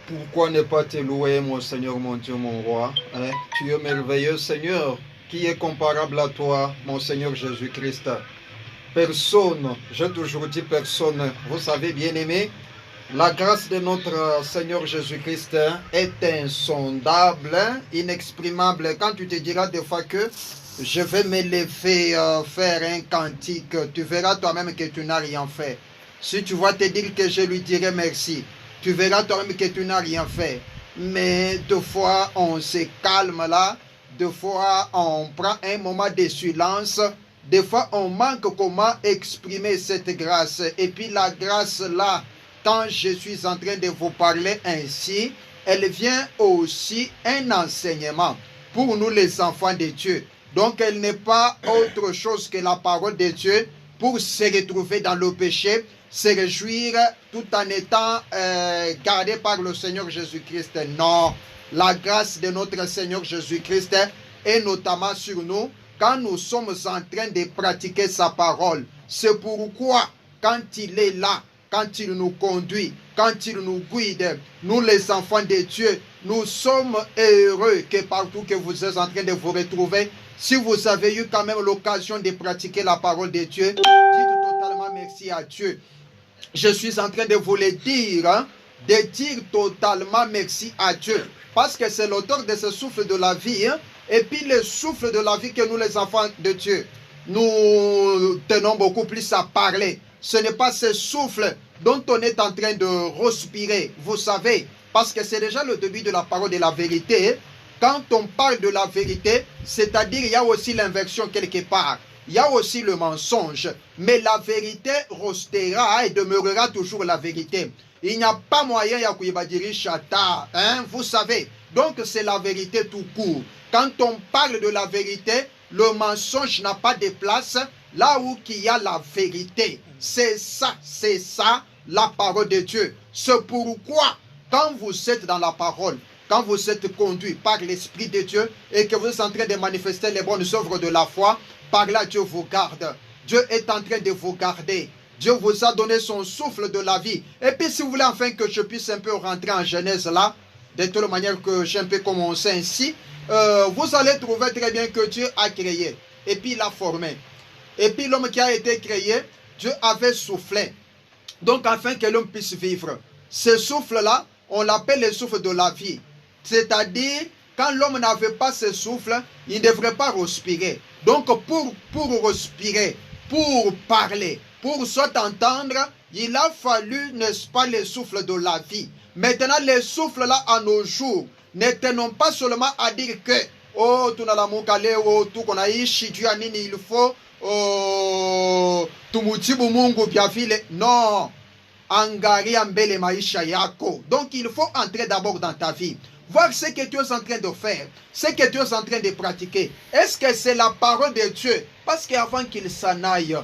Pourquoi ne pas te louer, mon Seigneur, mon Dieu, mon roi, hein? Tu es merveilleux, Seigneur. Qui est comparable à toi, mon Seigneur Jésus-Christ? Personne, j'ai toujours dit personne. Vous savez, bien-aimé, la grâce de notre Seigneur Jésus-Christ est insondable, inexprimable. Quand tu te diras des fois que je vais me lever, faire un cantique, tu verras toi-même que tu n'as rien fait. Si tu vas te dire que je lui dirai merci, tu verras toi-même que tu n'as rien fait. Mais deux fois, on se calme là. Deux fois, on prend un moment de silence. Des fois, on manque comment exprimer cette grâce. Et puis la grâce là, quand je suis en train de vous parler ainsi, elle vient aussi un enseignement pour nous les enfants de Dieu. Donc elle n'est pas autre chose que la parole de Dieu pour se retrouver dans le péché, se réjouir tout en étant gardé par le Seigneur Jésus-Christ. Non, la grâce de notre Seigneur Jésus-Christ est notamment sur nous quand nous sommes en train de pratiquer sa parole. C'est pourquoi quand il est là, quand il nous conduit, quand il nous guide, nous les enfants de Dieu, nous sommes heureux que partout que vous êtes en train de vous retrouver, si vous avez eu quand même l'occasion de pratiquer la parole de Dieu, dites totalement merci à Dieu. Je suis en train de vous le dire, hein, de dire totalement merci à Dieu, parce que c'est l'auteur de ce souffle de la vie, hein, et puis le souffle de la vie que nous les enfants de Dieu, nous tenons beaucoup plus à parler. Ce n'est pas ce souffle dont on est en train de respirer, vous savez, parce que c'est déjà le début de la parole de la vérité. Quand on parle de la vérité, c'est-à-dire il y a aussi l'inversion quelque part. Il y a aussi le mensonge. Mais la vérité restera et demeurera toujours la vérité. Il n'y a pas moyen de chata, hein, vous savez. Donc c'est la vérité tout court. Quand on parle de la vérité, le mensonge n'a pas de place là où il y a la vérité. C'est ça la parole de Dieu. C'est pourquoi quand vous êtes dans la parole, quand vous êtes conduit par l'Esprit de Dieu et que vous êtes en train de manifester les bonnes œuvres de la foi, par là Dieu vous garde. Dieu est en train de vous garder. Dieu vous a donné son souffle de la vie. Et puis si vous voulez enfin que je puisse un peu rentrer en Genèse là, de telle manière que j'ai un peu commencé ainsi, vous allez trouver très bien que Dieu a créé. Et puis il a formé. Et puis l'homme qui a été créé, Dieu avait soufflé. Donc afin que l'homme puisse vivre. Ce souffle-là, on l'appelle le souffle de la vie. C'est-à-dire, quand l'homme n'avait pas ce souffle, il ne devrait pas respirer. Donc pour respirer, pour parler, pour s'entendre, il a fallu, n'est-ce pas, le souffle de la vie. Maintenant, le souffle là, à nos jours, ne tenons pas seulement à dire que, oh, tu n'as la moukale, oh, tu qu'on a ici, tu as nini, il faut, oh, tu moutibu mungu biafile. Non. Angari ambele maisha yako. Donc, il faut entrer d'abord dans ta vie. Voir ce que tu es en train de faire, ce que tu es en train de pratiquer. Est-ce que c'est la parole de Dieu? Parce qu'avant qu'ils s'en aillent,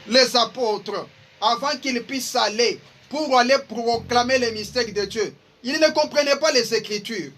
les apôtres, avant qu'ils puissent aller pour aller proclamer les mystères de Dieu, ils ne comprenaient pas les Écritures.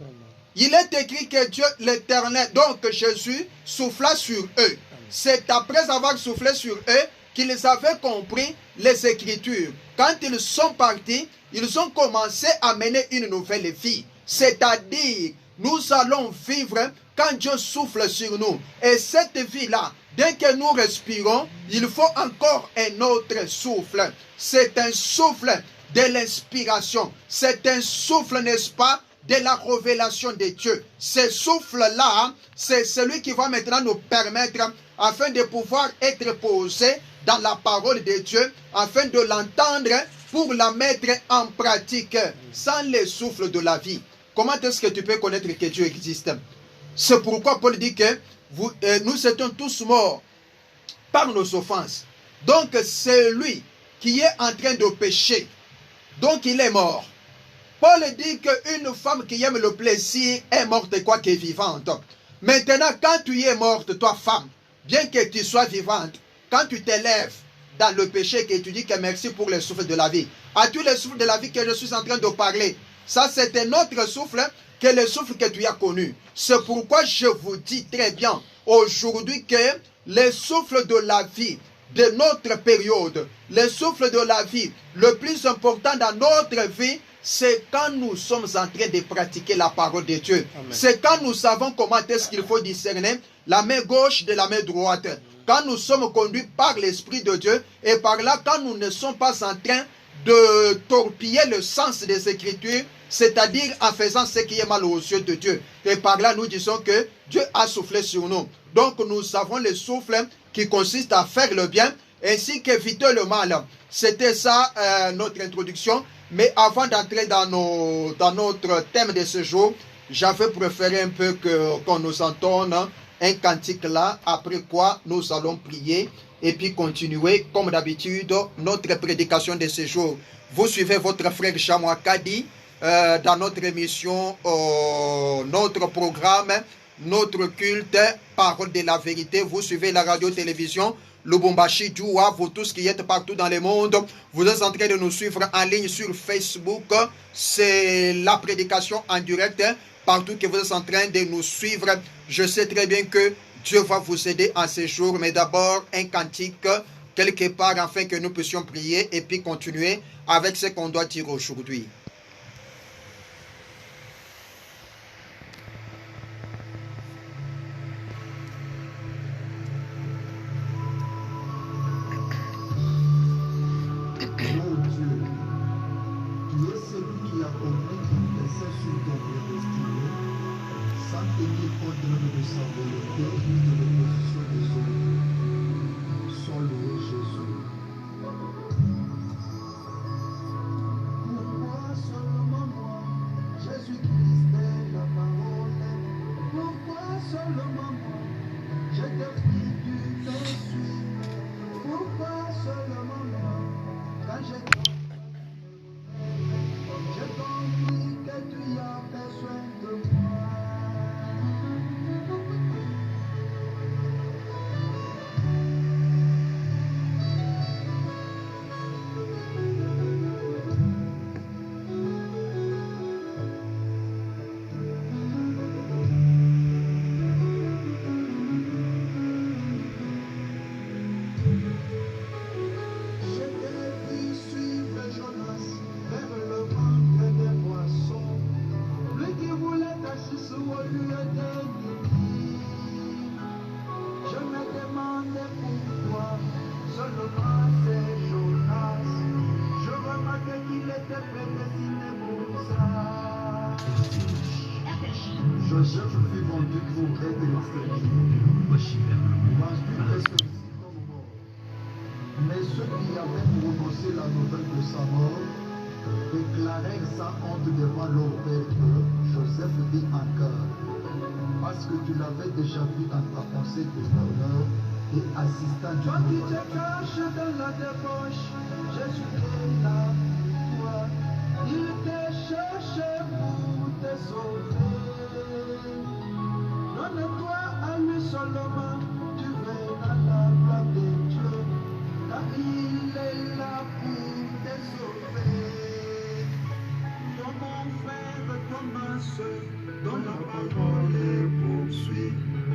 Il est écrit que Dieu, l'Éternel, donc Jésus, souffla sur eux. C'est après avoir soufflé sur eux qu'ils avaient compris les Écritures. Quand ils sont partis, ils ont commencé à mener une nouvelle vie. C'est-à-dire, nous allons vivre quand Dieu souffle sur nous. Et cette vie-là, dès que nous respirons, il faut encore un autre souffle. C'est un souffle de l'inspiration. C'est un souffle, n'est-ce pas, de la révélation de Dieu. Ce souffle-là, c'est celui qui va maintenant nous permettre, afin de pouvoir être posé dans la parole de Dieu, afin de l'entendre pour la mettre en pratique. Sans le souffle de la vie, comment est-ce que tu peux connaître que Dieu existe? C'est pourquoi Paul dit que nous étions tous morts par nos offenses. Donc c'est lui qui est en train de pécher. Donc il est mort. Paul dit qu'une femme qui aime le plaisir est morte quoi que vivante. Maintenant, quand tu es morte, toi femme, bien que tu sois vivante, quand tu t'élèves dans le péché, que tu dis que merci pour le souffle de la vie. As-tu le souffle de la vie que je suis en train de parler? Ça, c'est un autre souffle que le souffle que tu as connu. C'est pourquoi je vous dis très bien aujourd'hui que le souffle de la vie de notre période, le souffle de la vie, le plus important dans notre vie, c'est quand nous sommes en train de pratiquer la parole de Dieu. C'est quand nous savons comment est-ce qu'il faut discerner la main gauche de la main droite. Quand nous sommes conduits par l'Esprit de Dieu et par là, quand nous ne sommes pas en train de torpiller le sens des Écritures, c'est-à-dire en faisant ce qui est mal aux yeux de Dieu. Et par là, nous disons que Dieu a soufflé sur nous. Donc, nous avons le souffle qui consiste à faire le bien ainsi qu'éviter le mal. C'était ça notre introduction. Mais avant d'entrer dans notre thème de ce jour, j'avais préféré un peu qu'on nous entonne un cantique là, après quoi nous allons prier et puis continuer comme d'habitude notre prédication de ce jour. Vous suivez votre frère Chamois Kadi dans notre émission, notre programme, notre culte, parole de la vérité. Vous suivez la radio-télévision Lubumbashi, Djoua, vous tous qui êtes partout dans le monde, vous êtes en train de nous suivre en ligne sur Facebook. C'est la prédication en direct. Partout que vous êtes en train de nous suivre, je sais très bien que Dieu va vous aider en ces jours. Mais d'abord, un cantique quelque part afin que nous puissions prier et puis continuer avec ce qu'on doit dire aujourd'hui.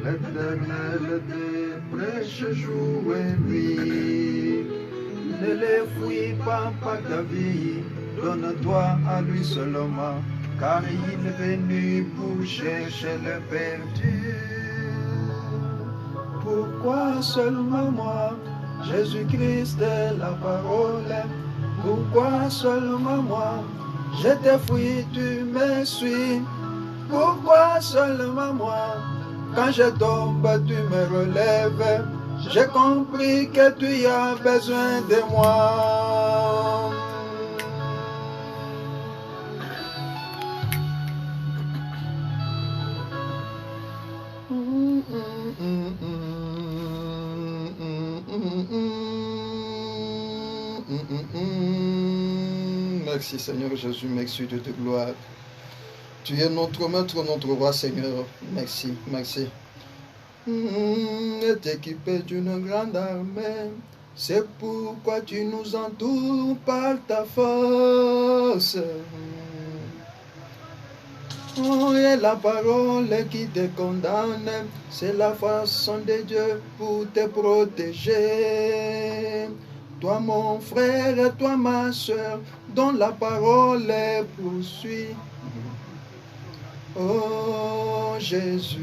L'Éternel te prêche jour et nuit. Ne les fuis pas ta vie, donne-toi à lui seulement, car il est venu pour chercher le perdu. Pourquoi seulement moi, Jésus-Christ est la parole? Pourquoi seulement moi, je te fuis, tu me suis? Pourquoi seulement moi? Quand je tombe, tu me relèves. J'ai compris que tu as besoin de moi. Merci Seigneur Jésus, merci de ta gloire. Tu es notre maître, notre roi, Seigneur. Merci, merci. Est équipé d'une grande armée. C'est pourquoi tu nous entoures par ta force. Oh, et la parole qui te condamne, c'est la façon de Dieu pour te protéger. Toi mon frère, toi ma soeur, dont la parole poursuit. Oh Jésus.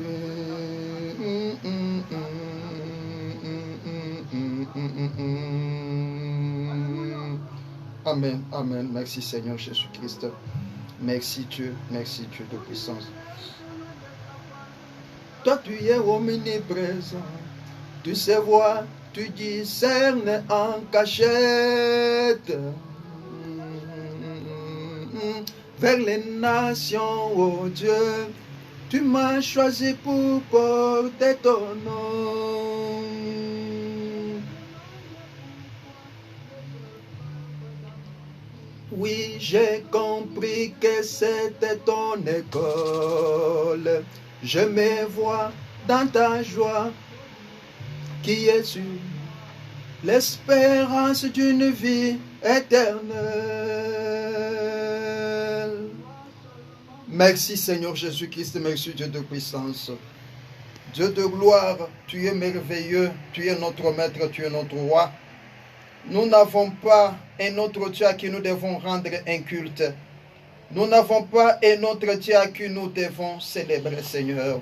Amen, amen. Merci Seigneur Jésus-Christ. Merci Dieu de puissance. Toi tu es omniprésent, tu sais voir, tu discernes en cachette. Vers les nations, oh Dieu, tu m'as choisi pour porter ton nom. Oui, j'ai compris que c'était ton école. Je me vois dans ta joie qui est sur l'espérance d'une vie éternelle. Merci Seigneur Jésus-Christ, merci Dieu de puissance. Dieu de gloire, tu es merveilleux, tu es notre maître, tu es notre roi. Nous n'avons pas un autre Dieu à qui nous devons rendre un culte. Nous n'avons pas un autre Dieu à qui nous devons célébrer, Seigneur.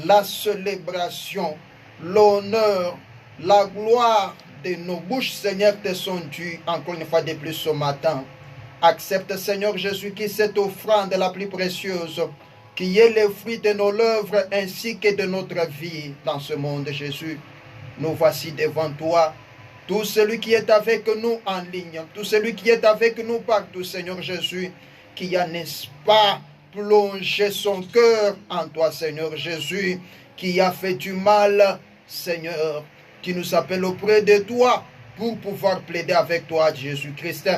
La célébration, l'honneur, la gloire de nos bouches, Seigneur, te sont dues encore une fois de plus ce matin. Accepte, Seigneur Jésus-Christ, cette offrande la plus précieuse, qui est le fruit de nos œuvres ainsi que de notre vie dans ce monde, Jésus. Nous voici devant toi. Tout celui qui est avec nous en ligne, tout celui qui est avec nous partout, Seigneur Jésus, qui a, n'est-ce pas, plongé son cœur en toi, Seigneur Jésus, qui a fait du mal, Seigneur, qui nous appelle auprès de toi pour pouvoir plaider avec toi, Jésus-Christ.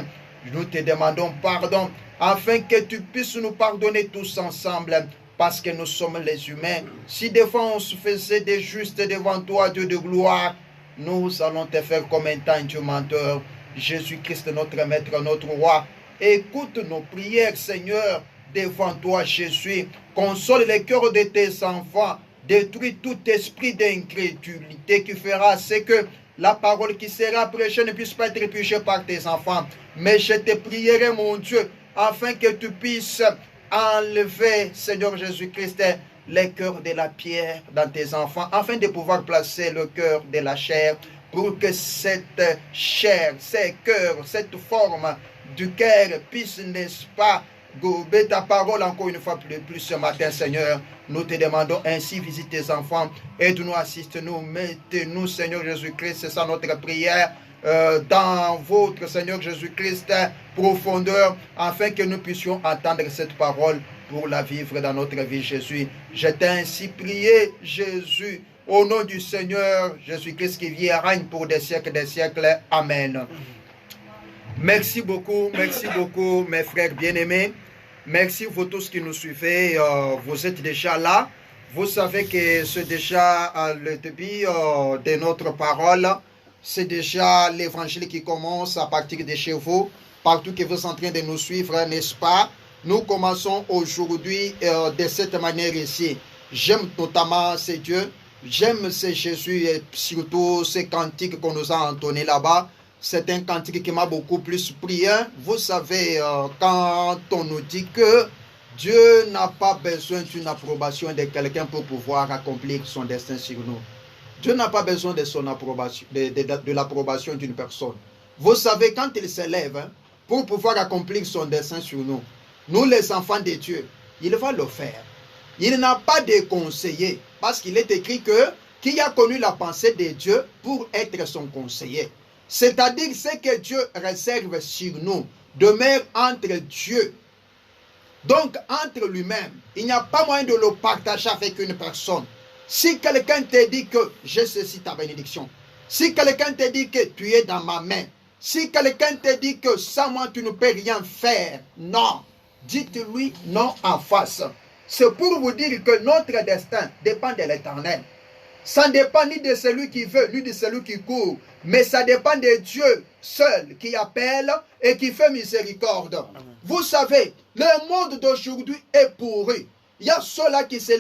Nous te demandons pardon afin que tu puisses nous pardonner tous ensemble parce que nous sommes les humains. Si des fois on se faisait des justes devant toi, Dieu de gloire, nous allons te faire comme un temps, Dieu menteur. Jésus-Christ, notre maître, notre roi, écoute nos prières, Seigneur, devant toi, Jésus. Console les cœurs de tes enfants. Détruis tout esprit d'incrédulité qui fera ce que la parole qui sera prêchée ne puisse pas être épluchée par tes enfants. Mais je te prierai, mon Dieu, afin que tu puisses enlever, Seigneur Jésus-Christ, les cœurs de la pierre dans tes enfants, afin de pouvoir placer le cœur de la chair, pour que cette chair, ces cœurs, cette forme du cœur puisse, n'est-ce pas, gober ta parole encore une fois plus ce matin, Seigneur. Nous te demandons ainsi, visite tes enfants, aide-nous, assiste-nous, mettez-nous, Seigneur Jésus-Christ, c'est ça notre prière, dans votre, Seigneur Jésus-Christ, profondeur, afin que nous puissions entendre cette parole pour la vivre dans notre vie, Jésus. Je t'ai ainsi prié, Jésus, au nom du Seigneur Jésus-Christ qui vit et règne pour des siècles, Amen. Merci beaucoup, mes frères bien-aimés. Merci vous tous qui nous suivez. Vous êtes déjà là. Vous savez que c'est déjà le début de notre parole. C'est déjà l'évangile qui commence à partir de chez vous. Partout que vous êtes en train de nous suivre, n'est-ce pas? Nous commençons aujourd'hui de cette manière ici. J'aime notamment ces dieux, j'aime ces Jésus et surtout ces cantiques qu'on nous a entonnés là-bas. C'est un cantique qui m'a beaucoup plus pris. Vous savez, quand on nous dit que Dieu n'a pas besoin d'une approbation de quelqu'un pour pouvoir accomplir son destin sur nous. Dieu n'a pas besoin de son approbation, de l'approbation d'une personne. Vous savez, quand il s'élève pour pouvoir accomplir son destin sur nous, nous les enfants de Dieu, il va le faire. Il n'a pas de conseiller parce qu'il est écrit que qui a connu la pensée de Dieu pour être son conseiller. C'est-à-dire ce que Dieu réserve sur nous demeure entre Dieu. Donc entre lui-même, il n'y a pas moyen de le partager avec une personne. Si quelqu'un te dit que je saisis ta bénédiction, si quelqu'un te dit que tu es dans ma main, si quelqu'un te dit que sans moi tu ne peux rien faire, non. Dites-lui non en face. C'est pour vous dire que notre destin dépend de l'Éternel. Ça ne dépend ni de celui qui veut, ni de celui qui court. Mais ça dépend de Dieu seul qui appelle et qui fait miséricorde. Amen. Vous savez, le monde d'aujourd'hui est pourri. Il y a ceux-là qui se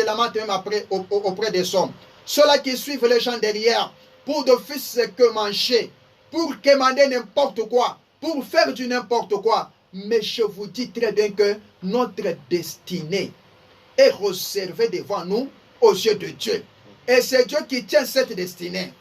lamentent même auprès des hommes. Ceux-là qui suivent les gens derrière pour de fils que manger, pour commander n'importe quoi, pour faire du n'importe quoi. Mais je vous dis très bien que notre destinée est réservée devant nous aux yeux de Dieu. Et c'est Dieu qui tient cette destinée.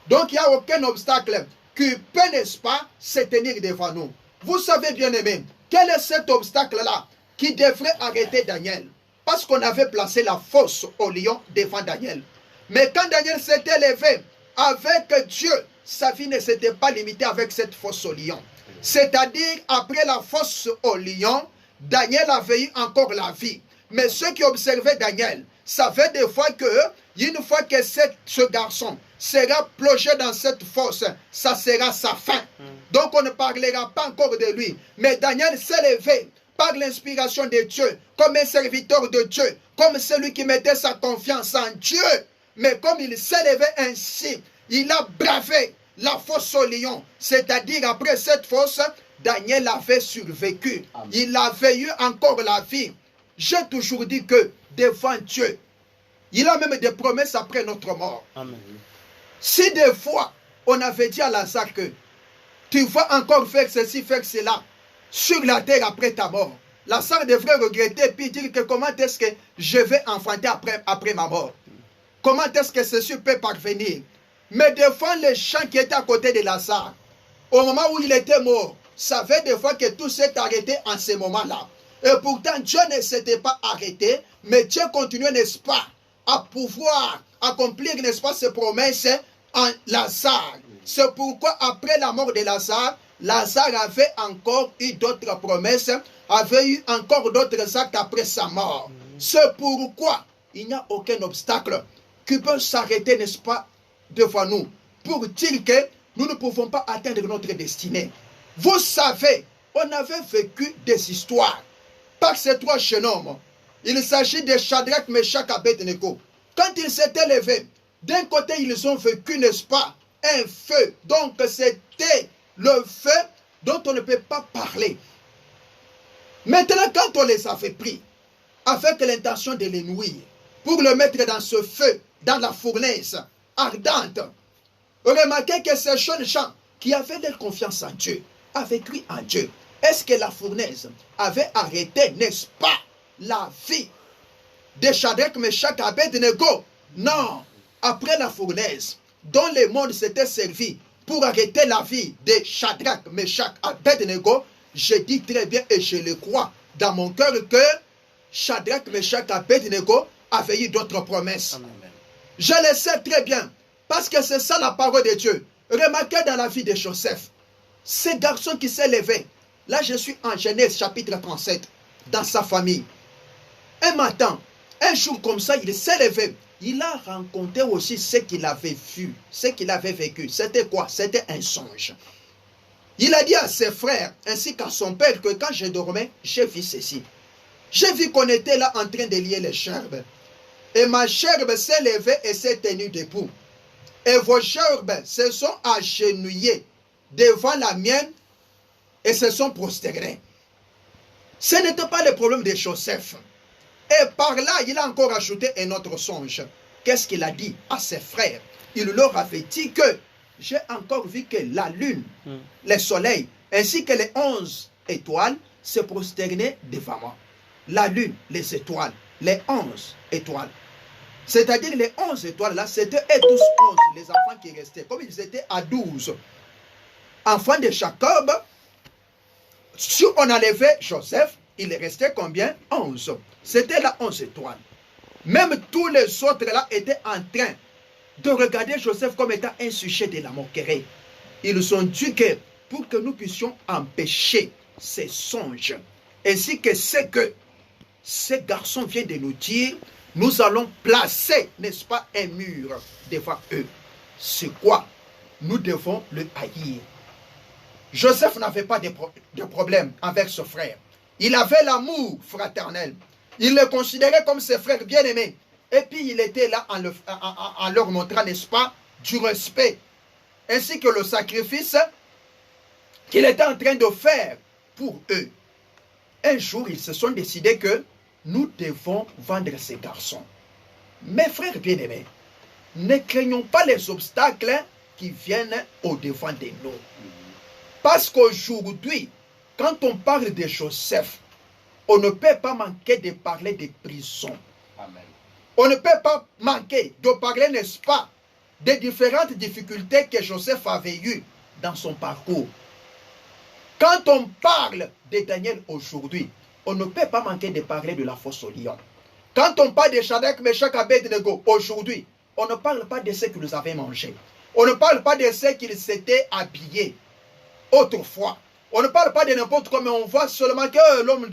Donc il n'y a aucun obstacle qui peut, n'est-ce pas, se tenir devant nous. Vous savez bien aimé, quel est cet obstacle-là qui devrait arrêter Daniel? Parce qu'on avait placé la fosse au lion devant Daniel. Mais quand Daniel s'était levé avec Dieu, sa vie ne s'était pas limitée avec cette fosse au lion. C'est-à-dire, après la fosse au lion, Daniel avait eu encore la vie. Mais ceux qui observaient Daniel savaient des fois que, une fois que ce garçon sera plongé dans cette fosse, ça sera sa fin. Donc on ne parlera pas encore de lui. Mais Daniel s'est levé par l'inspiration de Dieu, comme un serviteur de Dieu, comme celui qui mettait sa confiance en Dieu. Mais comme il s'est levé ainsi, il a bravé la fosse au lion. C'est-à-dire, après cette fosse, Daniel avait survécu. Amen. Il avait eu encore la vie. J'ai toujours dit que devant Dieu, il a même des promesses après notre mort. Amen. Si des fois, on avait dit à Lazare que tu vas encore faire ceci, faire cela sur la terre après ta mort, Lazare devrait regretter puis dire que comment est-ce que je vais enfanter après ma mort? Comment est-ce que ceci peut parvenir? Mais devant les gens qui étaient à côté de Lazare, au moment où il était mort, savait des fois que tout s'est arrêté en ce moment-là. Et pourtant, Dieu ne s'était pas arrêté, mais Dieu continuait, n'est-ce pas, à pouvoir accomplir, n'est-ce pas, ses promesses en Lazare. C'est pourquoi, après la mort de Lazare, Lazare avait encore eu d'autres promesses, avait eu encore d'autres actes après sa mort. C'est pourquoi il n'y a aucun obstacle qui peut s'arrêter, n'est-ce pas, devant nous, pour dire que nous ne pouvons pas atteindre notre destinée. Vous savez, on avait vécu des histoires par ces trois jeunes hommes. Il s'agit de Shadrach, Meshach et Abednego. Quand ils s'étaient levés, d'un côté, ils ont vécu, n'est-ce pas, un feu. Donc, c'était le feu dont on ne peut pas parler. Maintenant, quand on les avait pris, avec l'intention de les nuire, pour le mettre dans ce feu, dans la fournaise ardente, remarquez que ces jeunes gens qui avaient leur confiance en Dieu, avaient cru en Dieu. Est-ce que la fournaise avait arrêté, n'est-ce pas, la vie de Shadrach, Meshach et Abednego? Non. Après la fournaise, dont le monde s'était servi pour arrêter la vie de Shadrach, Meshach et Abednego, je dis très bien et je le crois dans mon cœur que Shadrach, Meshach et Abednego avaient eu d'autres promesses. Amen. Je le sais très bien, parce que c'est ça la parole de Dieu. Remarquez dans la vie de Joseph, ce garçon qui s'est levé. Là, je suis en Genèse chapitre 37, dans sa famille. Un matin, un jour comme ça, il s'est levé. Il a rencontré aussi ce qu'il avait vu, ce qu'il avait vécu. C'était quoi? C'était un songe. Il a dit à ses frères, ainsi qu'à son père, que quand je dormais, j'ai vu ceci. J'ai vu qu'on était là en train de lier les gerbes. Et ma gerbe s'est levée et s'est tenue debout. Et vos gerbes se sont agenouillées devant la mienne et se sont prosternés. Ce n'était pas le problème de Joseph. Et par là, il a encore ajouté un autre songe. Qu'est-ce qu'il a dit à ses frères? Il leur avait dit que j'ai encore vu que la lune, le soleil, ainsi que les 11 étoiles se prosternaient devant moi. La lune, les étoiles, les 11 étoiles. C'est-à-dire les 11 étoiles là, c'était eux tous 11, les enfants qui restaient. Comme ils étaient à 12 enfants de Jacob, si on enlevait Joseph, il restait combien? 11. C'était là 11 étoiles. Même tous les autres là étaient en train de regarder Joseph comme étant un sujet de la moquerie. Ils ont dit que pour que nous puissions empêcher ces songes, ainsi que ce que ces garçons viennent de nous dire, nous allons placer, n'est-ce pas, un mur devant eux. C'est quoi? Nous devons le haïr. Joseph n'avait pas de problème avec son frère. Il avait l'amour fraternel. Il le considérait comme ses frères bien-aimés. Et puis il était là en leur montrant, n'est-ce pas, du respect. Ainsi que le sacrifice qu'il était en train de faire pour eux. Un jour, ils se sont décidés que nous devons vendre ces garçons. Mes frères bien-aimés, ne craignons pas les obstacles qui viennent au-devant de nous. Parce qu'aujourd'hui, quand on parle de Joseph, on ne peut pas manquer de parler de prison. Amen. On ne peut pas manquer de parler, n'est-ce pas, des différentes difficultés que Joseph avait eues dans son parcours. Quand on parle de Daniel aujourd'hui, on ne peut pas manquer de parler de la fosse au lion. Quand on parle de Shadrach, Meshach, Abednego aujourd'hui, on ne parle pas de ce qu'ils avaient mangé. On ne parle pas de ce qu'ils s'étaient habillés autrefois. On ne parle pas de n'importe quoi, mais on voit seulement que l'homme,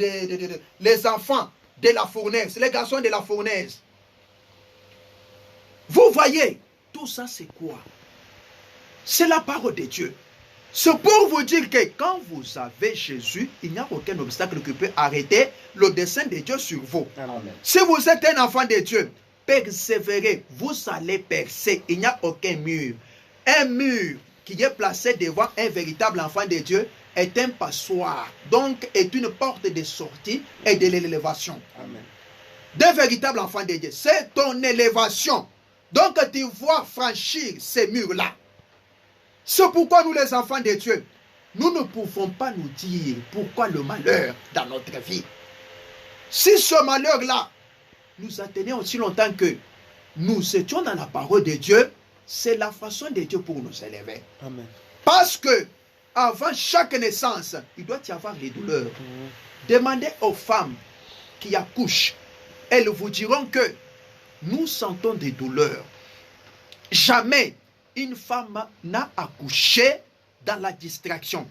les enfants de la fournaise, les garçons de la fournaise. Vous voyez, tout ça c'est quoi? C'est la parole de Dieu. C'est pour vous dire que quand vous avez Jésus, il n'y a aucun obstacle qui peut arrêter le dessein de Dieu sur vous. Amen. Si vous êtes un enfant de Dieu, persévérez, vous allez percer. Il n'y a aucun mur. Un mur qui est placé devant un véritable enfant de Dieu est un passoire, donc est une porte de sortie et de l'élévation. Amen. D'un véritable enfant de Dieu, c'est ton élévation. Donc tu vois franchir ces murs-là. C'est pourquoi nous les enfants de Dieu, nous ne pouvons pas nous dire pourquoi le malheur dans notre vie. Si ce malheur-là nous a tenu aussi longtemps que nous étions dans la parole de Dieu, c'est la façon de Dieu pour nous élever. Amen. Parce que avant chaque naissance, il doit y avoir les douleurs. Demandez aux femmes qui accouchent, elles vous diront que nous sentons des douleurs. Jamais une femme n'a accouché dans la distraction.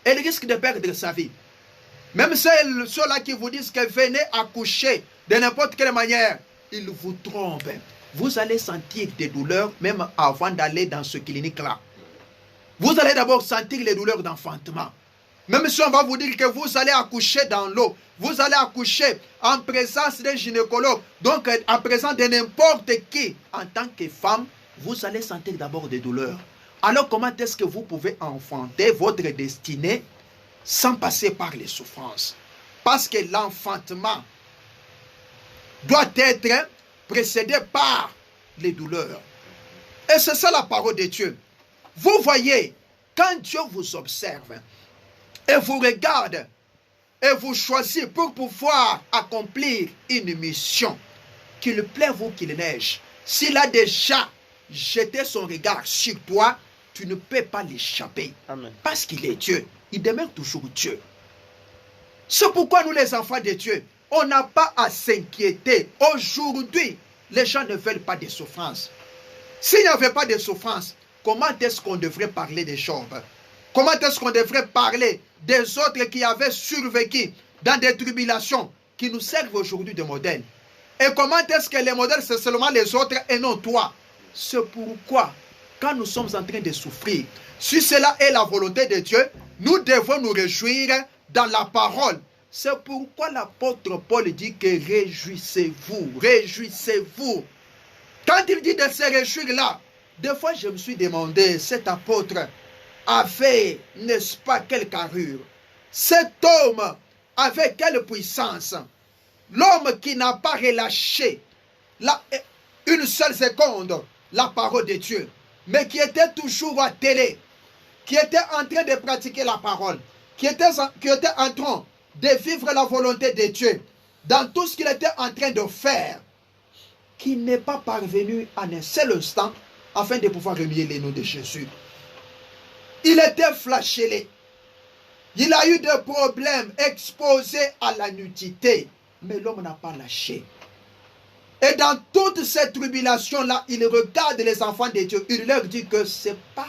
Elle risque de perdre sa vie. Même ceux-là qui vous disent que venez accoucher de n'importe quelle manière, ils vous trompent. Vous allez sentir des douleurs même avant d'aller dans ce clinique-là. Vous allez d'abord sentir les douleurs d'enfantement. Même si on va vous dire que vous allez accoucher dans l'eau, vous allez accoucher en présence d'un gynécologue, donc en présence de n'importe qui, en tant que femme, vous allez sentir d'abord des douleurs. Alors comment est-ce que vous pouvez enfanter votre destinée sans passer par les souffrances? Parce que l'enfantement doit être précédé par les douleurs. Et c'est ça la parole de Dieu. Vous voyez, quand Dieu vous observe et vous regarde et vous choisit pour pouvoir accomplir une mission, qu'il pleuve ou qu'il neige, s'il a déjà jeté son regard sur toi, tu ne peux pas l'échapper. Amen. Parce qu'il est Dieu. Il demeure toujours Dieu. C'est pourquoi nous les enfants de Dieu, on n'a pas à s'inquiéter. Aujourd'hui, les gens ne veulent pas de souffrance. S'il n'y avait pas de souffrance, comment est-ce qu'on devrait parler des Job? Comment est-ce qu'on devrait parler des autres qui avaient survécu dans des tribulations qui nous servent aujourd'hui de modèles? Et comment est-ce que les modèles, c'est seulement les autres et non toi? C'est pourquoi, quand nous sommes en train de souffrir, si cela est la volonté de Dieu, nous devons nous réjouir dans la parole. C'est pourquoi l'apôtre Paul dit que réjouissez-vous, réjouissez-vous. Quand il dit de se réjouir là, des fois je me suis demandé, cet apôtre avait, n'est-ce pas, quelle carrure? Cet homme avait quelle puissance? L'homme qui n'a pas relâché une seule seconde la parole de Dieu, mais qui était toujours attelé, qui était en train de pratiquer la parole, qui était en train de vivre la volonté de Dieu dans tout ce qu'il était en train de faire, qui n'est pas parvenu en un seul instant afin de pouvoir remuer les noms de Jésus. Il était flagellé. Il a eu des problèmes, exposé à la nudité, mais l'homme n'a pas lâché. Et dans toutes ces tribulations-là, il regarde les enfants de Dieu. Il leur dit que ce n'est pas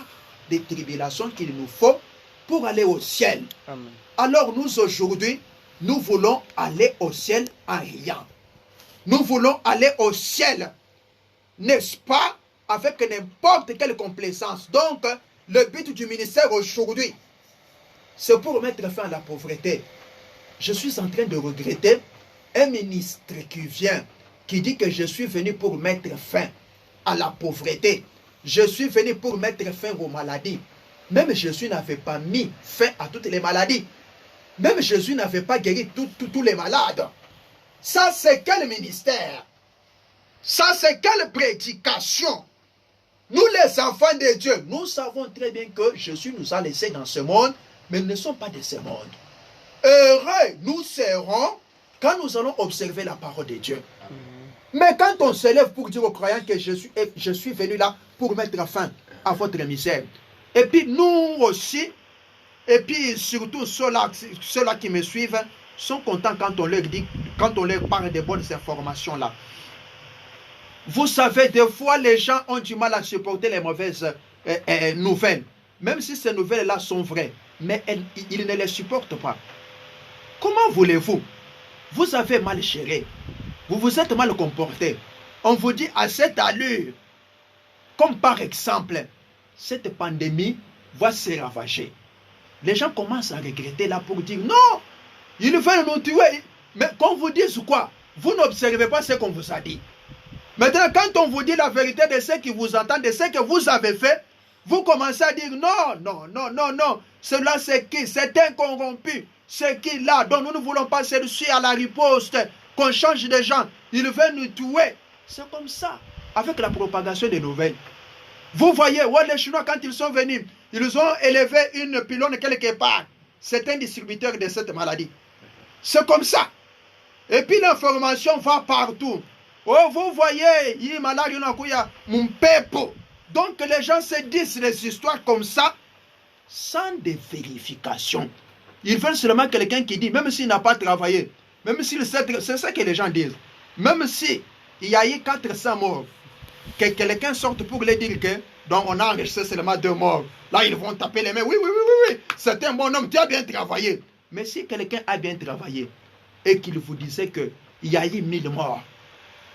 des tribulations qu'il nous faut pour aller au ciel. Amen. Alors nous, aujourd'hui, nous voulons aller au ciel en riant. Nous voulons aller au ciel, n'est-ce pas, avec n'importe quelle complaisance. Donc, le but du ministère aujourd'hui, c'est pour mettre fin à la pauvreté. Je suis en train de regretter un ministre qui vient, qui dit que je suis venu pour mettre fin à la pauvreté. Je suis venu pour mettre fin aux maladies. Même Jésus n'avait pas mis fin à toutes les maladies. Même Jésus n'avait pas guéri tous les malades. Ça, c'est quel ministère? Ça, c'est quelle prédication? Nous, les enfants de Dieu, nous savons très bien que Jésus nous a laissés dans ce monde, mais nous ne sommes pas de ce monde. Heureux nous serons quand nous allons observer la parole de Dieu. Mais quand on se lève pour dire aux croyants que je suis venu là pour mettre fin à votre misère, et puis nous aussi, et puis surtout ceux-là qui me suivent, sont contents quand on leur dit, quand on leur parle des bonnes informations là. Vous savez, des fois, les gens ont du mal à supporter les mauvaises nouvelles. Même si ces nouvelles-là sont vraies. Mais ils ne les supportent pas. Comment voulez-vous? Vous avez mal géré. Vous vous êtes mal comporté. On vous dit à cette allure, comme par exemple, cette pandémie va se ravager. Les gens commencent à regretter là pour dire non, ils veulent nous tuer. Mais qu'on vous dise quoi? Vous n'observez pas ce qu'on vous a dit. Maintenant, quand on vous dit la vérité de ceux qui vous entendent, de ce que vous avez fait, vous commencez à dire non. Cela c'est qui? C'est un corrompu. C'est qui là? Donc nous ne voulons pas celui à la riposte, qu'on change de gens. Ils veulent nous tuer. C'est comme ça, avec la propagation des nouvelles. Vous voyez, les Chinois, quand ils sont venus, ils ont élevé une pylône quelque part. C'est un distributeur de cette maladie. C'est comme ça. Et puis l'information va partout. Oh, vous voyez, donc les gens se disent les histoires comme ça, sans des vérifications. Ils veulent seulement quelqu'un qui dit, même s'il n'a pas travaillé, même s'il sait, c'est ça que les gens disent. Même si il y a eu 400 morts, que quelqu'un sorte pour les dire que, donc on a enregistré seulement 2 morts. Là, ils vont taper les mains. Oui, c'est un bon homme, tu as bien travaillé. Mais si quelqu'un a bien travaillé et qu'il vous disait qu'il y a eu 1000 morts,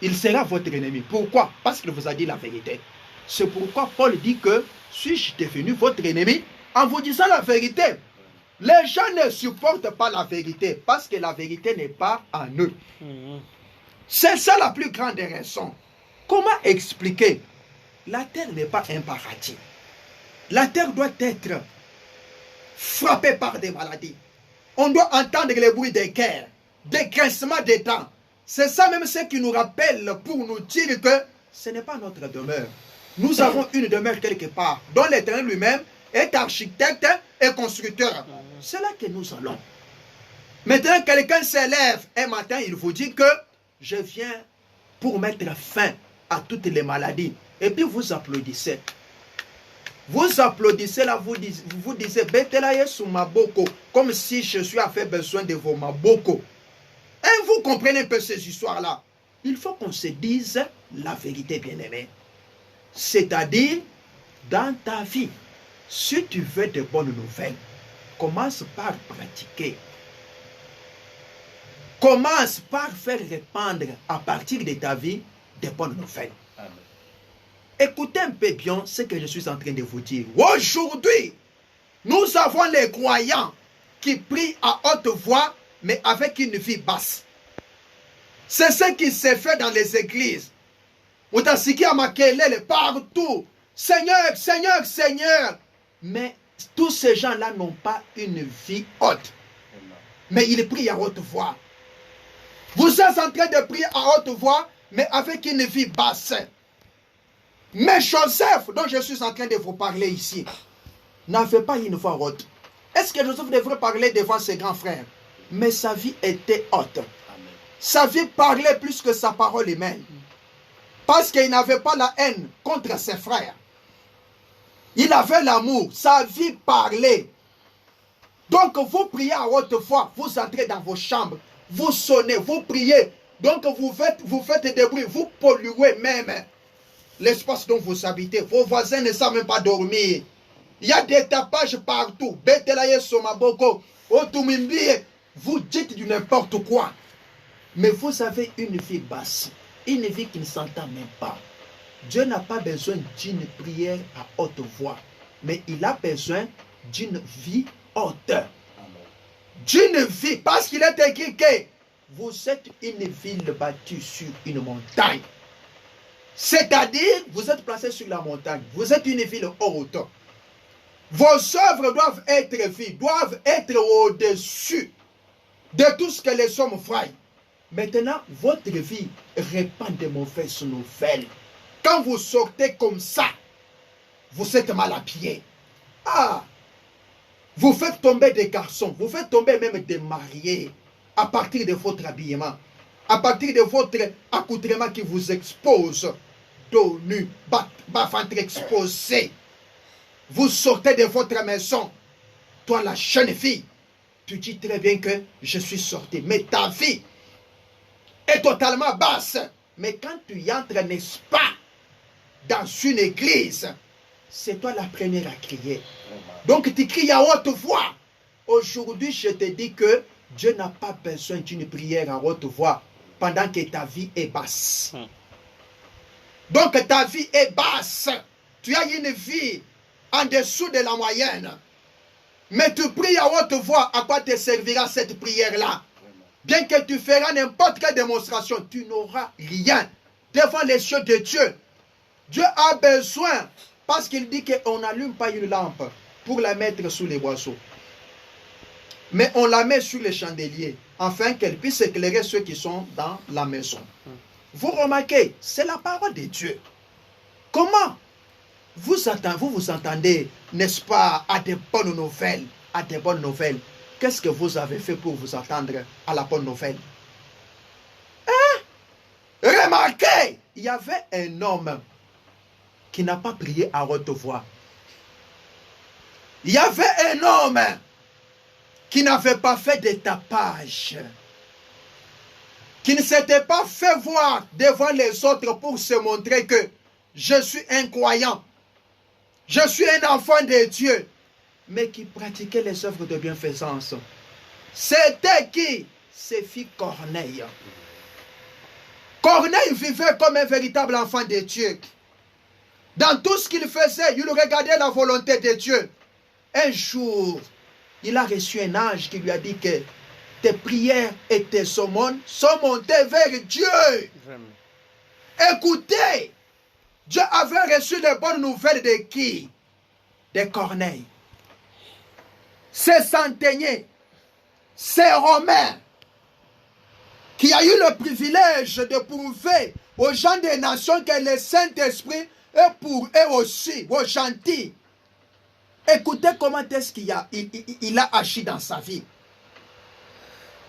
il sera votre ennemi. Pourquoi? Parce qu'il vous a dit la vérité. C'est pourquoi Paul dit que suis-je devenu votre ennemi en vous disant la vérité? Les gens ne supportent pas la vérité parce que la vérité n'est pas en eux. C'est ça la plus grande raison. Comment expliquer? La terre n'est pas un paradis. La terre doit être frappée par des maladies. On doit entendre les bruits des guerres, des grincements des dents. C'est ça même ce qui nous rappelle pour nous dire que ce n'est pas notre demeure. Nous avons une demeure quelque part, dont l'Éternel lui-même est architecte et constructeur. C'est là que nous allons. Maintenant, quelqu'un s'élève un matin, il vous dit que je viens pour mettre fin à toutes les maladies. Et puis vous applaudissez. Vous applaudissez là, vous disiez Betelaye sous Maboko, comme si Jésus avait besoin de vos Maboko. Et vous comprenez un peu ces histoires-là. Il faut qu'on se dise la vérité, bien-aimé. C'est-à-dire, dans ta vie, si tu veux de bonnes nouvelles, commence par pratiquer. Commence par faire répandre à partir de ta vie de bonnes nouvelles. Amen. Écoutez un peu bien ce que je suis en train de vous dire. Aujourd'hui, nous avons les croyants qui prient à haute voix, mais avec une vie basse. C'est ce qui s'est fait dans les églises. Mutasiki amakelele partout. Seigneur, Seigneur, Seigneur. Mais tous ces gens-là n'ont pas une vie haute. Mais ils prient à haute voix. Vous êtes en train de prier à haute voix, mais avec une vie basse. Mais Joseph, dont je suis en train de vous parler ici, n'avait pas une voix haute. Est-ce que Joseph devrait parler devant ses grands frères? Mais sa vie était haute. Amen. Sa vie parlait plus que sa parole humaine. Parce qu'il n'avait pas la haine contre ses frères. Il avait l'amour. Sa vie parlait. Donc vous priez à haute voix. Vous entrez dans vos chambres. Vous sonnez, vous priez. Donc vous faites des bruits. Vous polluez même l'espace dont vous habitez. Vos voisins ne savent même pas dormir. Il y a des tapages partout. Betelaye Somaboko, Otumimbi. Vous dites du n'importe quoi. Mais vous avez une vie basse. Une vie qui ne s'entend même pas. Dieu n'a pas besoin d'une prière à haute voix. Mais il a besoin d'une vie haute. D'une vie. Parce qu'il est écrit que vous êtes une ville bâtie sur une montagne. C'est-à-dire, vous êtes placé sur la montagne. Vous êtes une ville haute. Vos œuvres doivent être vues, doivent être au-dessus de tout ce que les hommes voient. Maintenant, votre vie répand de mauvaises nouvelles. Quand vous sortez comme ça, vous êtes mal habillé. Ah, vous faites tomber des garçons, vous faites tomber même des mariés à partir de votre habillement, à partir de votre accoutrement qui vous expose, dos nu, bas ventre exposé. Vous sortez de votre maison, toi la jeune fille, tu dis très bien que je suis sorti, mais ta vie est totalement basse. Mais quand tu y entres, n'est-ce pas, dans une église, c'est toi la première à crier. Donc tu cries à haute voix. Aujourd'hui, je te dis que Dieu n'a pas besoin d'une prière à haute voix pendant que ta vie est basse. Donc ta vie est basse. Tu as une vie en dessous de la moyenne. Mais tu pries à haute voix, à quoi te servira cette prière-là? Bien que tu feras n'importe quelle démonstration, tu n'auras rien devant les yeux de Dieu. Dieu a besoin, parce qu'il dit qu'on n'allume pas une lampe pour la mettre sous les boisseaux, mais on la met sur les chandeliers, afin qu'elle puisse éclairer ceux qui sont dans la maison. Vous remarquez, c'est la parole de Dieu. Comment vous entendez, n'est-ce pas, à des bonnes nouvelles, à des bonnes nouvelles. Qu'est-ce que vous avez fait pour vous attendre à la bonne nouvelle? Hein? Remarquez, il y avait un homme qui n'a pas prié à haute voix. Il y avait un homme qui n'avait pas fait de tapage, qui ne s'était pas fait voir devant les autres pour se montrer que je suis un croyant, je suis un enfant de Dieu, mais qui pratiquait les œuvres de bienfaisance. C'était qui? C'est fille Corneille. Corneille vivait comme un véritable enfant de Dieu. Dans tout ce qu'il faisait, il regardait la volonté de Dieu. Un jour, il a reçu un ange qui lui a dit que tes prières et tes aumônes sont montées vers Dieu. Écoutez, Dieu avait reçu les bonnes nouvelles de qui? De Corneille. Ces centeniers, ces Romains, qui a eu le privilège de prouver aux gens des nations que le Saint-Esprit est pour eux aussi, aux gentils. Écoutez comment est-ce qu'il a agi dans sa vie.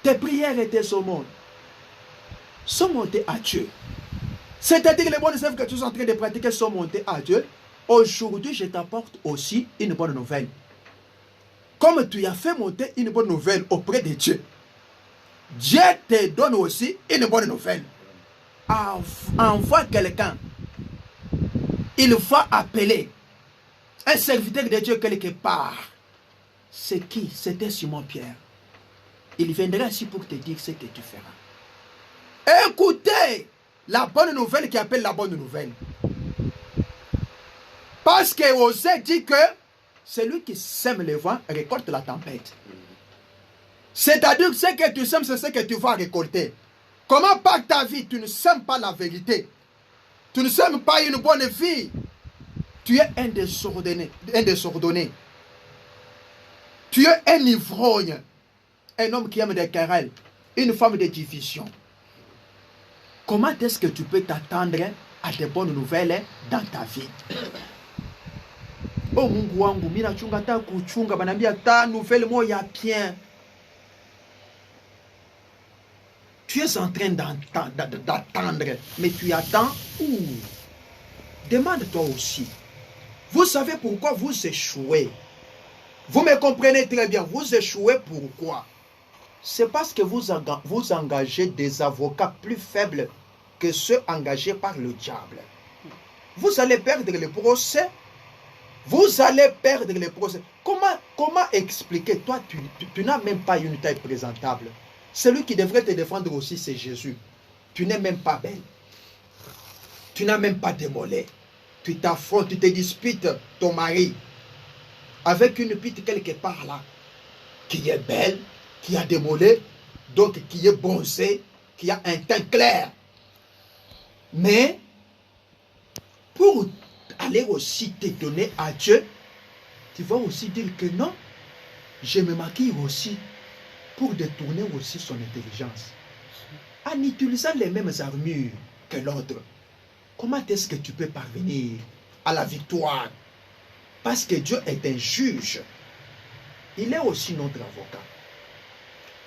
Tes prières et tes aumônes sont montées à Dieu. C'est-à-dire que les bonnes œuvres que tu es en train de pratiquer sont montées à Dieu. Aujourd'hui, je t'apporte aussi une bonne nouvelle. Comme tu as fait monter une bonne nouvelle auprès de Dieu, Dieu te donne aussi une bonne nouvelle. Envoie quelqu'un. Il faut appeler un serviteur de Dieu quelque part. C'est qui? C'était Simon-Pierre. Il viendra ici pour te dire ce que tu feras. Écoutez la bonne nouvelle qui appelle la bonne nouvelle. Parce que Osée dit que celui qui sème le vent récolte la tempête. C'est-à-dire que ce que tu sèmes, c'est ce que tu vas récolter. Comment par ta vie, tu ne sèmes pas la vérité? Tu ne sèmes pas une bonne vie. Tu es un désordonné. Tu es un ivrogne. Un homme qui aime des querelles. Une femme de division. Comment est-ce que tu peux t'attendre à des bonnes nouvelles dans ta vie? Oh Mungu wangu, mina chunga ta kuchunga, banambia ta nouvelle moya bien. Tu es en train d'attendre, mais tu attends où? Demande-toi aussi. Vous savez pourquoi vous échouez? Vous me comprenez très bien. Vous échouez pourquoi? C'est parce que vous engagez des avocats plus faibles que ceux engagés par le diable. Vous allez perdre le procès. Vous allez perdre le procès. Comment expliquer? Toi, tu n'as même pas une taille présentable. Celui qui devrait te défendre aussi, c'est Jésus. Tu n'es même pas belle. Tu n'as même pas de mollets. Tu t'affrontes, tu te disputes ton mari avec une pute quelque part là, qui est belle, qui a des mollets, donc qui est bronzée, qui a un teint clair. Mais pour aller aussi te donner à Dieu, tu vas aussi dire que non, je me maquille aussi pour détourner aussi son intelligence. en utilisant les mêmes armures que l'autre, comment est-ce que tu peux parvenir à la victoire? Parce que Dieu est un juge. Il est aussi notre avocat.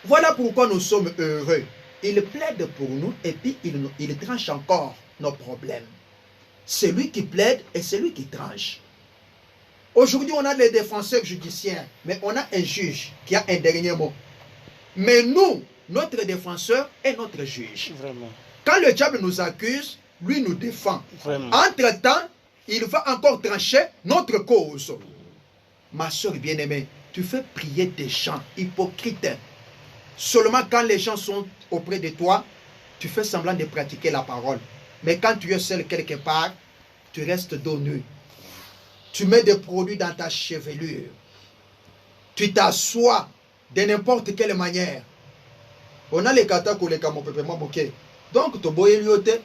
Voilà pourquoi nous sommes heureux. Il plaide pour nous et puis il tranche encore nos problèmes. C'est lui qui plaide et c'est lui qui tranche. Aujourd'hui, on a les défenseurs judiciaires, mais on a un juge qui a un dernier mot. Mais nous, notre défenseur est notre juge. Vraiment. Quand le diable nous accuse, lui nous défend. Vraiment. Entre-temps, il va encore trancher notre cause. Ma soeur bien-aimée, tu fais prier des gens hypocrites. Seulement quand les gens sont auprès de toi, tu fais semblant de pratiquer la parole. Mais quand tu es seul quelque part, tu restes dos nu. Tu mets des produits dans ta chevelure. Tu t'assois de n'importe quelle manière. On a les katas pour les camopépéments moqués. Donc, tu bois lioté.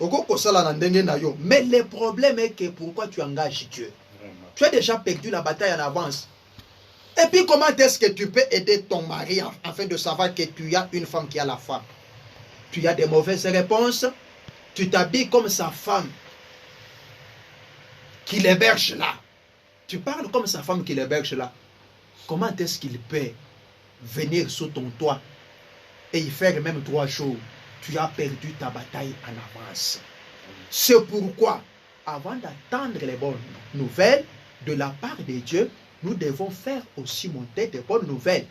Mais le problème est que pourquoi tu engages Dieu? Tu as déjà perdu la bataille en avance. Et puis comment est-ce que tu peux aider ton mari afin de savoir que tu as une femme qui a la femme? Tu as des mauvaises réponses. Tu t'habilles comme sa femme qui l'héberge là. Tu parles comme sa femme qui l'héberge là. Comment est-ce qu'il peut venir sous ton toit et y faire même 3 jours? Tu as perdu ta bataille en avance. C'est pourquoi, avant d'attendre les bonnes nouvelles de la part de Dieu, nous devons faire aussi monter des bonnes nouvelles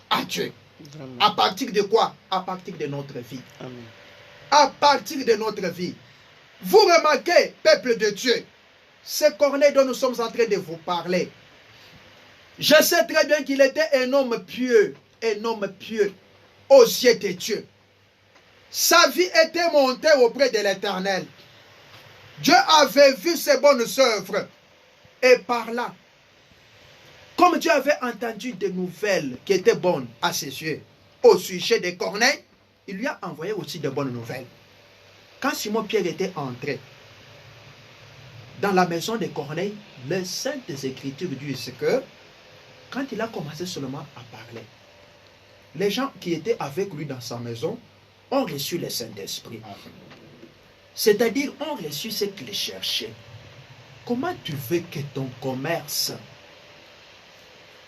à Dieu. Vraiment. À partir de quoi? À partir de notre vie. Amen. À partir de notre vie. Vous remarquez, peuple de Dieu, c'est Corneille dont nous sommes en train de vous parler. Je sais très bien qu'il était un homme pieux aux yeux de Dieu. Sa vie était montée auprès de l'Éternel. Dieu avait vu ses bonnes œuvres. Et par là, comme Dieu avait entendu des nouvelles qui étaient bonnes à ses yeux au sujet de Corneille, il lui a envoyé aussi de bonnes nouvelles. Quand Simon-Pierre était entré dans la maison de Corneille, les Saintes Écritures disent que quand il a commencé seulement à parler, les gens qui étaient avec lui dans sa maison ont reçu le Saint-Esprit. C'est-à-dire, ont reçu ce qu'ils cherchaient. Comment tu veux que ton commerce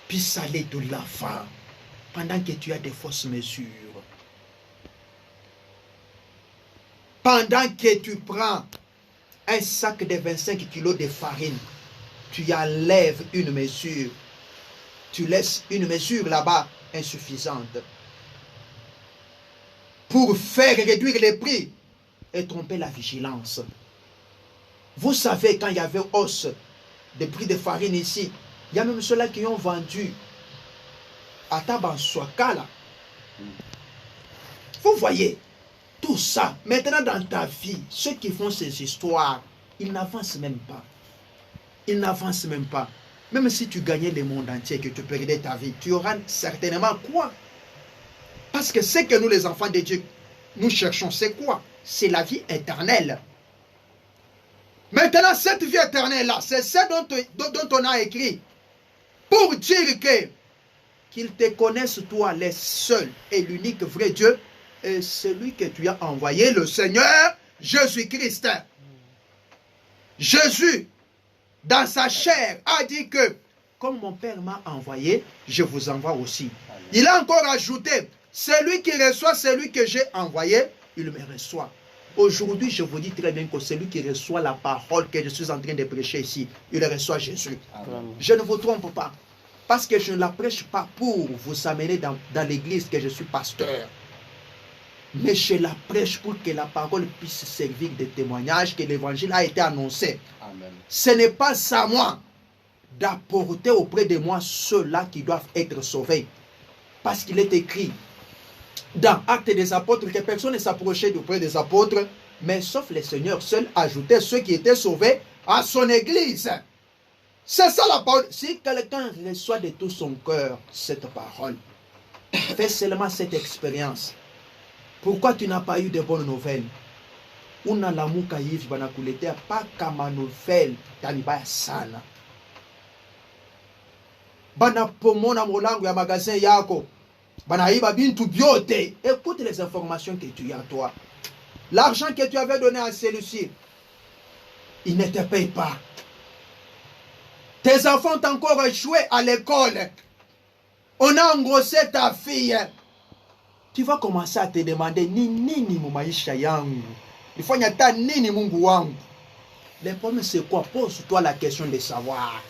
puisse aller de l'avant pendant que tu as des fausses mesures? Pendant que tu prends un sac de 25 kilos de farine, tu enlèves une mesure. Tu laisses une mesure là-bas insuffisante pour faire réduire les prix et tromper la vigilance. Vous savez, quand il y avait hausse des prix de farine ici, il y a même ceux-là qui ont vendu à Tabanswaka. Vous voyez, tout ça, maintenant dans ta vie, ceux qui font ces histoires, ils n'avancent même pas. Ils n'avancent même pas. Même si tu gagnais le monde entier, que tu perdais ta vie, tu auras certainement quoi? Parce que ce que nous, les enfants de Dieu, nous cherchons, c'est quoi? C'est la vie éternelle. Maintenant, cette vie éternelle-là, c'est ça dont on a écrit. Pour dire qu'ils te connaissent, toi, le seul et l'unique vrai Dieu, et celui que tu as envoyé, le Seigneur Jésus-Christ. Jésus, dans sa chair, a dit que, comme mon Père m'a envoyé, je vous envoie aussi. Il a encore ajouté, celui qui reçoit celui que j'ai envoyé, il me reçoit. Aujourd'hui, je vous dis très bien que celui qui reçoit la parole que je suis en train de prêcher ici, il reçoit Jésus. Amen. Je ne vous trompe pas. Parce que je ne la prêche pas pour vous amener dans l'église que je suis pasteur. Mais je la prêche pour que la parole puisse servir de témoignage, que l'évangile a été annoncé. Amen. Ce n'est pas à moi d'apporter auprès de moi ceux-là qui doivent être sauvés. Parce qu'il est écrit dans Actes des Apôtres que personne ne s'approchait auprès des apôtres, mais sauf le Seigneur seul ajoutait ceux qui étaient sauvés à son église. C'est ça la parole. Si quelqu'un reçoit de tout son cœur cette parole, fais seulement cette expérience. Pourquoi tu n'as pas eu de bonnes nouvelles? Una lamuka hivi banakuletea paka manouvelle tanibaya sana. Banapomona molango ya magazin yako, Écoute les informations que tu as, toi. L'argent que tu avais donné à celui-ci, il ne te paye pas. Tes enfants ont encore échoué à l'école. On a engrossé ta fille. Tu vas commencer à te demander nini maisha yangu. Il faut nyata nini mungu wangu. Le problème c'est quoi? Pose-toi la question de savoir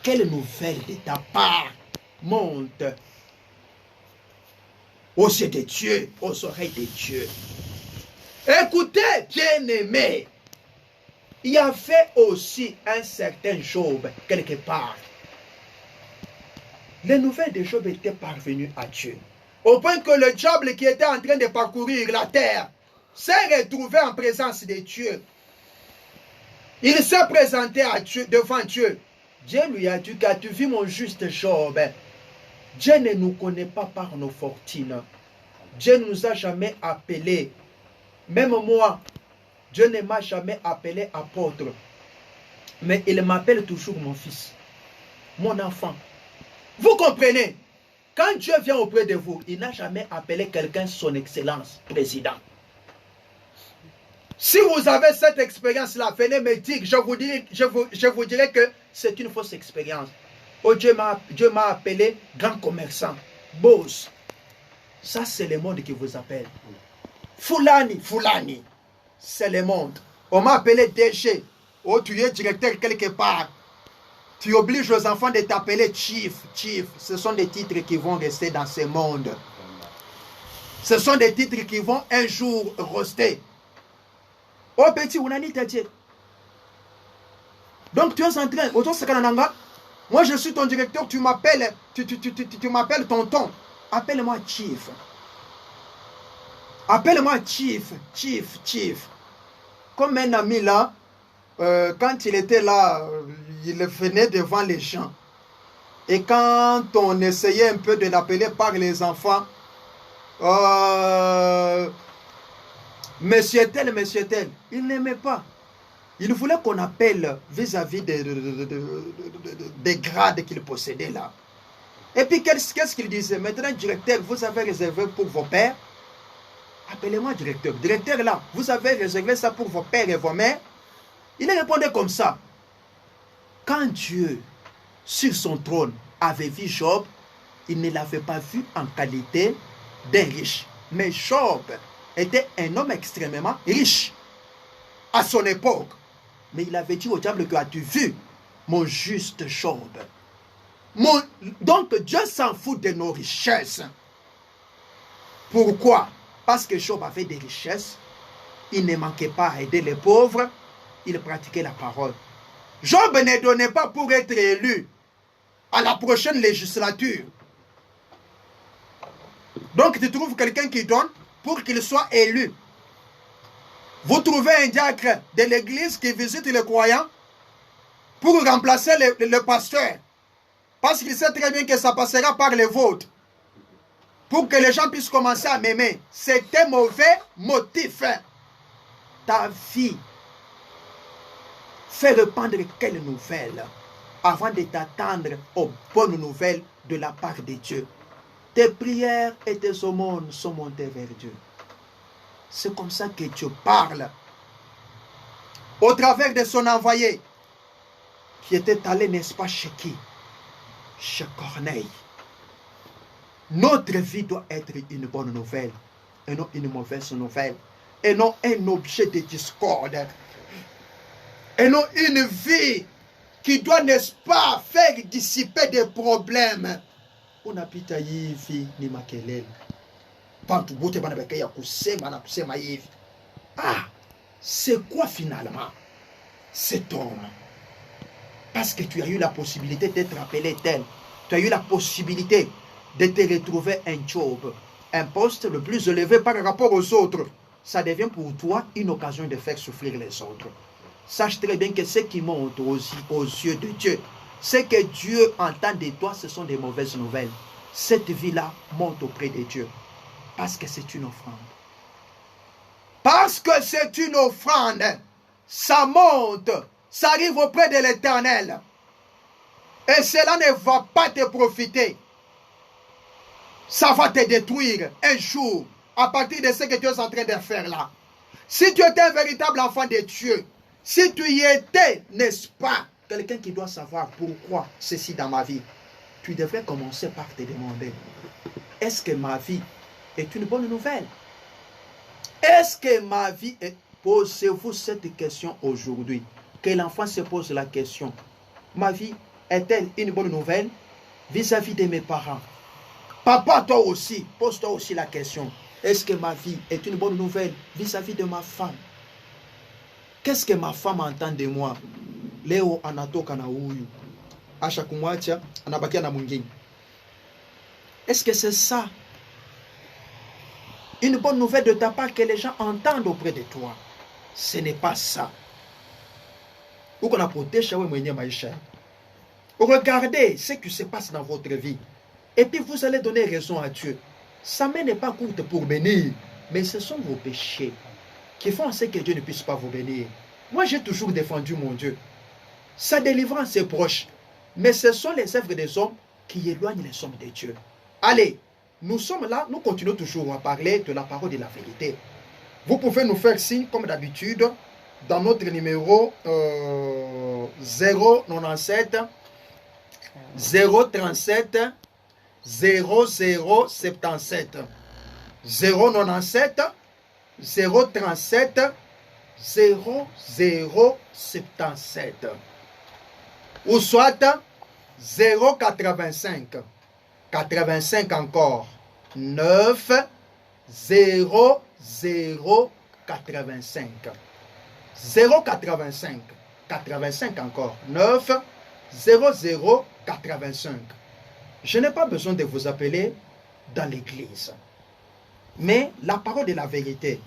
quelle nouvelle de ta part monte aux yeux de Dieu, aux oreilles de Dieu. Écoutez, bien-aimés, il y a fait aussi un certain Job quelque part. Les nouvelles de Job étaient parvenues à Dieu. Au point que le diable qui était en train de parcourir la terre s'est retrouvé en présence de Dieu. Il s'est présenté à Dieu, devant Dieu. Dieu lui a dit, qu'as-tu vu mon juste Job? Dieu ne nous connaît pas par nos fortunes. Dieu ne nous a jamais appelés. Même moi, Dieu ne m'a jamais appelé apôtre. Mais il m'appelle toujours mon fils, mon enfant. Vous comprenez? Quand Dieu vient auprès de vous, il n'a jamais appelé quelqu'un son excellence, président. Si vous avez cette expérience-là, venez me dire, je vous dirai que c'est une fausse expérience. Oh, Dieu m'a appelé grand commerçant, boss. Ça, c'est le monde qui vous appelle. Fulani, c'est le monde. On m'a appelé DG. Oh, tu es directeur quelque part. Tu obliges aux enfants de t'appeler chief. Ce sont des titres qui vont rester dans ce monde. Ce sont des titres qui vont un jour rester. Oh petit, on a dit Dieu. Donc tu es en train, moi je suis ton directeur, tu m'appelles, tu m'appelles tonton. Appelle-moi chief. Appelle-moi chief. Comme un ami là, quand il était là, il venait devant les gens. Et quand on essayait un peu de l'appeler par les enfants, monsieur tel, il n'aimait pas. Il voulait qu'on appelle vis-à-vis des grades qu'il possédait là. Et puis qu'est-ce qu'il disait? Maintenant, directeur, vous avez réservé pour vos pères? Appelez-moi directeur. Directeur là, vous avez réservé ça pour vos pères et vos mères? Il répondait comme ça. Quand Dieu, sur son trône, avait vu Job, il ne l'avait pas vu en qualité d'un riche. Mais Job était un homme extrêmement riche à son époque. Mais il avait dit au diable, que as-tu vu mon juste Job? Donc Dieu s'en fout de nos richesses. Pourquoi? Parce que Job avait des richesses. Il ne manquait pas à aider les pauvres. Il pratiquait la parole. Job ne donnait pas pour être élu à la prochaine législature. Donc tu trouves quelqu'un qui donne pour qu'il soit élu. Vous trouvez un diacre de l'église qui visite les croyants pour remplacer le pasteur. Parce qu'il sait très bien que ça passera par les votes. Pour que les gens puissent commencer à m'aimer. C'est un mauvais motif. Ta vie fait répandre quelle nouvelle avant de t'attendre aux bonnes nouvelles de la part de Dieu. Tes prières et tes aumônes sont montées vers Dieu. C'est comme ça que Dieu parle. Au travers de son envoyé, qui était allé, n'est-ce pas, chez qui? Chez Corneille. Notre vie doit être une bonne nouvelle, et non une mauvaise nouvelle, et non un objet de discorde, et non une vie qui doit, n'est-ce pas, faire dissiper des problèmes. On habite à Yivi, ni makelele. Ah, c'est quoi finalement cet homme? Parce que tu as eu la possibilité d'être appelé tel. Tu as eu la possibilité de te retrouver un job, un poste le plus élevé par rapport aux autres. Ça devient pour toi une occasion de faire souffrir les autres. Sache très bien que ce qui monte aux yeux de Dieu, ce que Dieu entend de toi, ce sont des mauvaises nouvelles. Cette vie-là monte auprès de Dieu. Parce que c'est une offrande. Parce que c'est une offrande. Ça monte. Ça arrive auprès de l'Éternel. Et cela ne va pas te profiter. Ça va te détruire un jour à partir de ce que tu es en train de faire là. Si tu étais un véritable enfant de Dieu, si tu y étais, n'est-ce pas, quelqu'un qui doit savoir pourquoi ceci dans ma vie, tu devrais commencer par te demander, est-ce que ma vie est une bonne nouvelle? Est-ce que ma vie est... Posez-vous cette question aujourd'hui. Que l'enfant se pose la question. Ma vie est-elle une bonne nouvelle vis-à-vis de mes parents? Papa, toi aussi, pose-toi aussi la question. Est-ce que ma vie est une bonne nouvelle vis-à-vis de ma femme? Qu'est-ce que ma femme entend de moi? Leo anatoka na huyu. Acha kumwacha, anabakia na mwingine. Est-ce que c'est ça? Une bonne nouvelle de ta part que les gens entendent auprès de toi. Ce n'est pas ça. Ou qu'on a protégé, regardez ce qui se passe dans votre vie. Et puis vous allez donner raison à Dieu. Sa main n'est pas courte pour bénir, mais ce sont vos péchés qui font en sorte que Dieu ne puisse pas vous bénir. Moi, j'ai toujours défendu mon Dieu. Sa délivrance est proche, mais ce sont les œuvres des hommes qui éloignent les hommes de Dieu. Allez, nous sommes là, nous continuons toujours à parler de la parole de la vérité. Vous pouvez nous faire signe, comme d'habitude, dans notre numéro 097 037 0077 097 037 0077 ou soit 085 85 encore 9 0 0 85 085 85 encore 9 0 0 85. Je n'ai pas besoin de vous appeler dans l'église, mais la parole de la vérité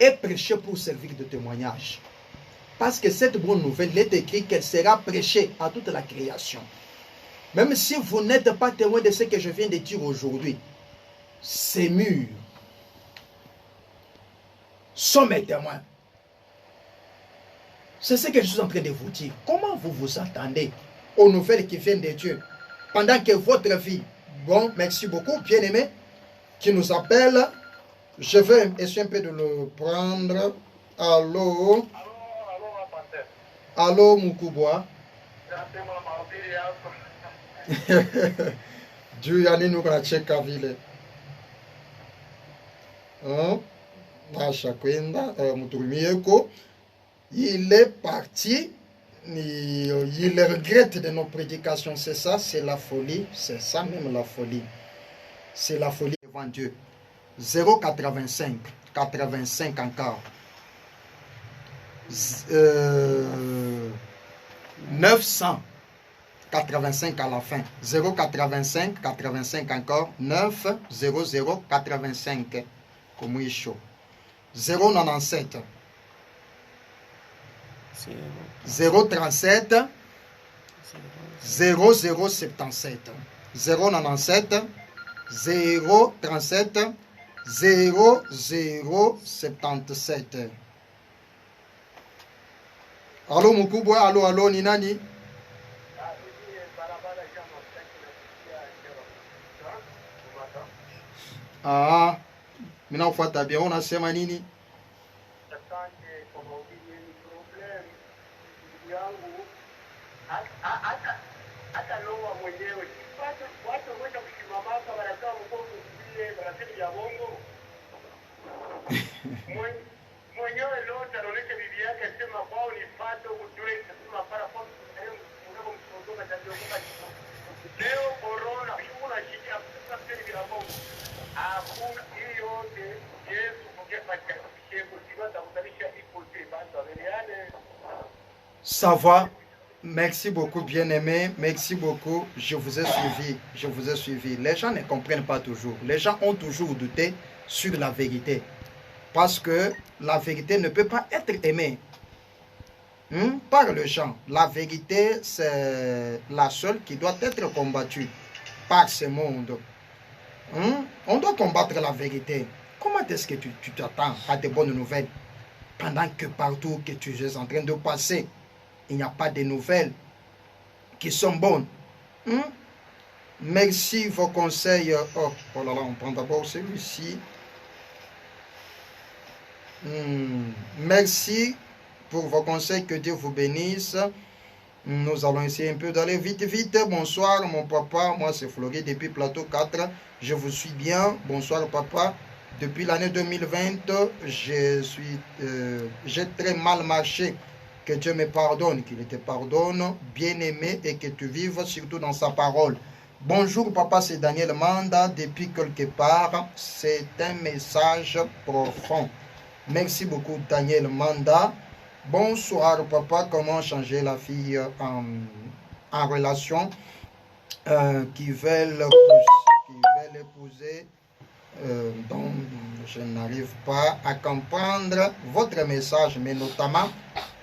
est prêchée pour servir de témoignage, parce que cette bonne nouvelle, il est écrit qu'elle sera prêchée à toute la création. Même si vous n'êtes pas témoin de ce que je viens de dire aujourd'hui, ces murs sont mes témoins. C'est ce que je suis en train de vous dire. Comment vous vous attendez aux nouvelles qui viennent de Dieu pendant que votre vie... Bon, merci beaucoup, bien-aimé, qui nous appelle. Je vais essayer un peu de le prendre. Allô? Allô, Mukubwa? Dieu yani nous racheka vile. Ashakwenda muturumieko. Il est parti. Il regrette de nos prédications. C'est ça, c'est la folie. C'est ça même la folie. C'est la folie devant Dieu. 085. 85 encore. 985 à la fin. 085, 85 encore. 9, 0, 0, 85. Comme il est chaud. 097. 037 0077 097 037 0077. Allô Mukubwa, allô ni nani? Ah, mina ufuata bien, unasema nini? Hata loa mwenyewe watu wanaenda kusimamaka wanakaa mkongo kulie wanasema ya bongo mwenyewe lote anaonesha bibi yake asema kwao ni pato kujue kusema para kwa mwanangu msondoka ndio leo corona kuna shida sasa tena bila bongo hakuna hiyo yote Yesu mwenyewe akakisheko siwata kutalisha ikote basi waliane savoir. Merci beaucoup, bien-aimé. Merci beaucoup. Je vous ai suivi. Je vous ai suivi. Les gens ne comprennent pas toujours. Les gens ont toujours douté sur la vérité. Parce que la vérité ne peut pas être aimée par les gens. La vérité, c'est la seule qui doit être combattue par ce monde. On doit combattre la vérité. Comment est-ce que tu t'attends à de bonnes nouvelles pendant que partout que tu es en train de passer, il n'y a pas de nouvelles qui sont bonnes. Merci vos conseils. Oh là là, on prend d'abord celui-ci. Merci pour vos conseils. Que Dieu vous bénisse. Nous allons essayer un peu d'aller vite. Bonsoir mon papa. Moi c'est Flori depuis Plateau 4. Je vous suis bien. Bonsoir papa. Depuis l'année 2020, j'ai très mal marché. Que Dieu me pardonne, qu'il te pardonne, bien-aimé, et que tu vives surtout dans sa parole. Bonjour papa, c'est Daniel Manda depuis quelque part. C'est un message profond. Merci beaucoup Daniel Manda. Bonsoir papa, comment changer la fille en relation qui veulent épouser, donc je n'arrive pas à comprendre votre message, mais notamment